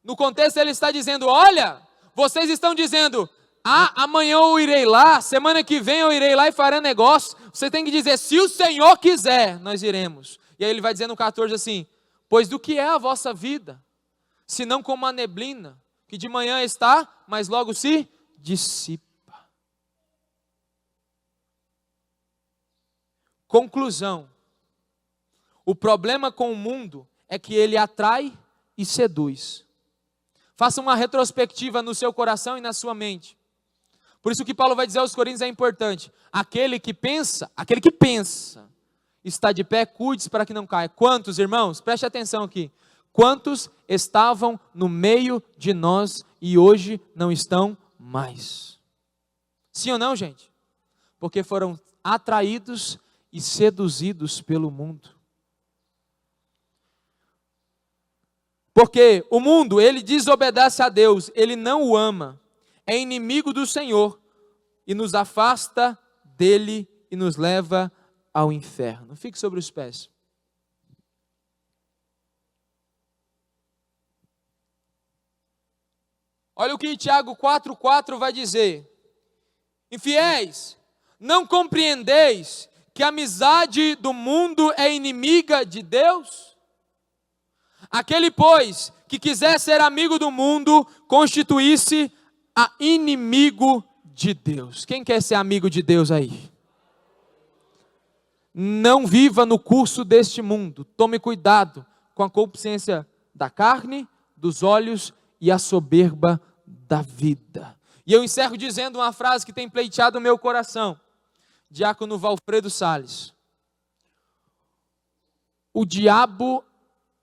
No contexto ele está dizendo: olha, vocês estão dizendo, amanhã eu irei lá, semana que vem eu irei lá e farei negócio. Você tem que dizer: se o Senhor quiser, nós iremos. E aí ele vai dizer no 14 assim: pois do que é a vossa vida, senão como a neblina, que de manhã está, mas logo se dissipa. Conclusão: o problema com o mundo é que ele atrai e seduz. Faça uma retrospectiva no seu coração e na sua mente. Por isso que Paulo vai dizer aos Coríntios é importante: aquele que pensa, está de pé, cuide-se para que não caia. Quantos, irmãos, preste atenção aqui, quantos estavam no meio de nós e hoje não estão mais? Sim ou não, gente? Porque foram atraídos e seduzidos pelo mundo. Porque o mundo, ele desobedece a Deus, ele não o ama, é inimigo do Senhor e nos afasta dele e nos leva ao inferno. Fique sobre os pés. Olha o que Tiago 4,4 vai dizer: infiéis, não compreendeis que a amizade do mundo é inimiga de Deus? Aquele, pois, que quiser ser amigo do mundo, constitui-se a inimigo de Deus. Quem quer ser amigo de Deus aí? Não viva no curso deste mundo. Tome cuidado com a concupiscência da carne, dos olhos e a soberba da vida. E eu encerro dizendo uma frase que tem pleiteado o meu coração. Diácono Valfredo Salles: o diabo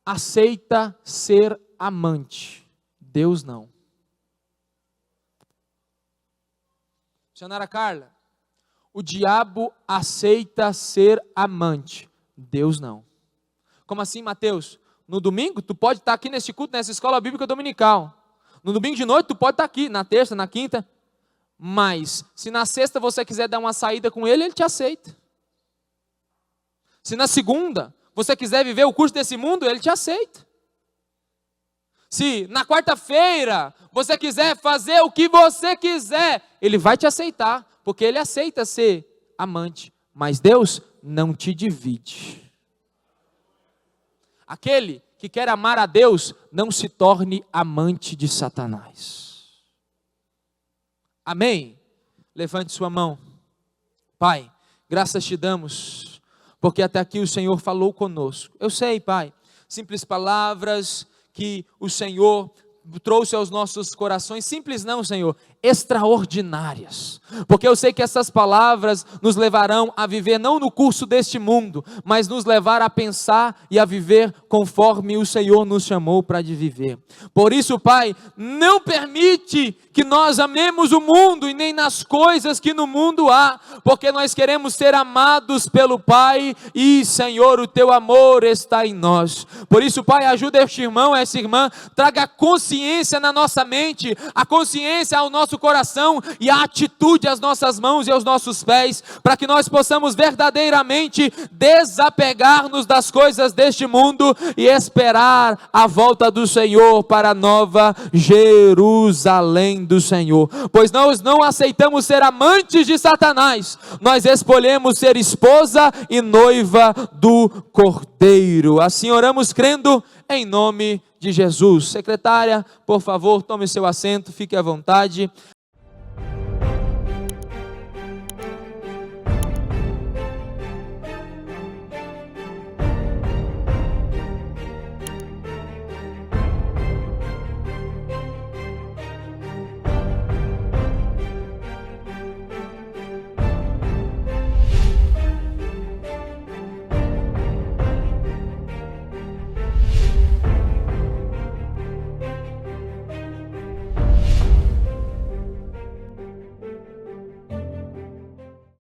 aceita ser amante, Deus não. Missionária Carla: o diabo aceita ser amante, Deus não. Como assim, Mateus? No domingo, tu pode estar aqui nesse culto, nessa escola bíblica dominical. No domingo de noite, tu pode estar aqui, na terça, na quinta. Mas, se na sexta você quiser dar uma saída com ele, ele te aceita. Se na segunda você quiser viver o curso desse mundo, ele te aceita. Se na quarta-feira você quiser fazer o que você quiser, ele vai te aceitar, porque ele aceita ser amante. Mas Deus não te divide. Aquele que quer amar a Deus, não se torne amante de Satanás. Amém? Levante sua mão. Pai, graças te damos, porque até aqui o Senhor falou conosco. Eu sei, Pai, simples palavras que o Senhor trouxe aos nossos corações, simples não, Senhor, extraordinárias, porque eu sei que essas palavras nos levarão a viver não no curso deste mundo, mas nos levar a pensar e a viver conforme o Senhor nos chamou para viver. Por isso, Pai, não permite que nós amemos o mundo e nem nas coisas que no mundo há, porque nós queremos ser amados pelo Pai e, Senhor, o teu amor está em nós. Por isso, Pai, ajuda este irmão, essa irmã, traga consciência na nossa mente, a consciência ao nosso coração e a atitude às nossas mãos e aos nossos pés, para que nós possamos verdadeiramente desapegar-nos das coisas deste mundo e esperar a volta do Senhor para a nova Jerusalém do Senhor. Pois nós não aceitamos ser amantes de Satanás, nós escolhemos ser esposa e noiva do Cordeiro. Cordeiro. Assim oramos crendo em nome de Jesus. Secretária, por favor, tome seu assento, fique à vontade.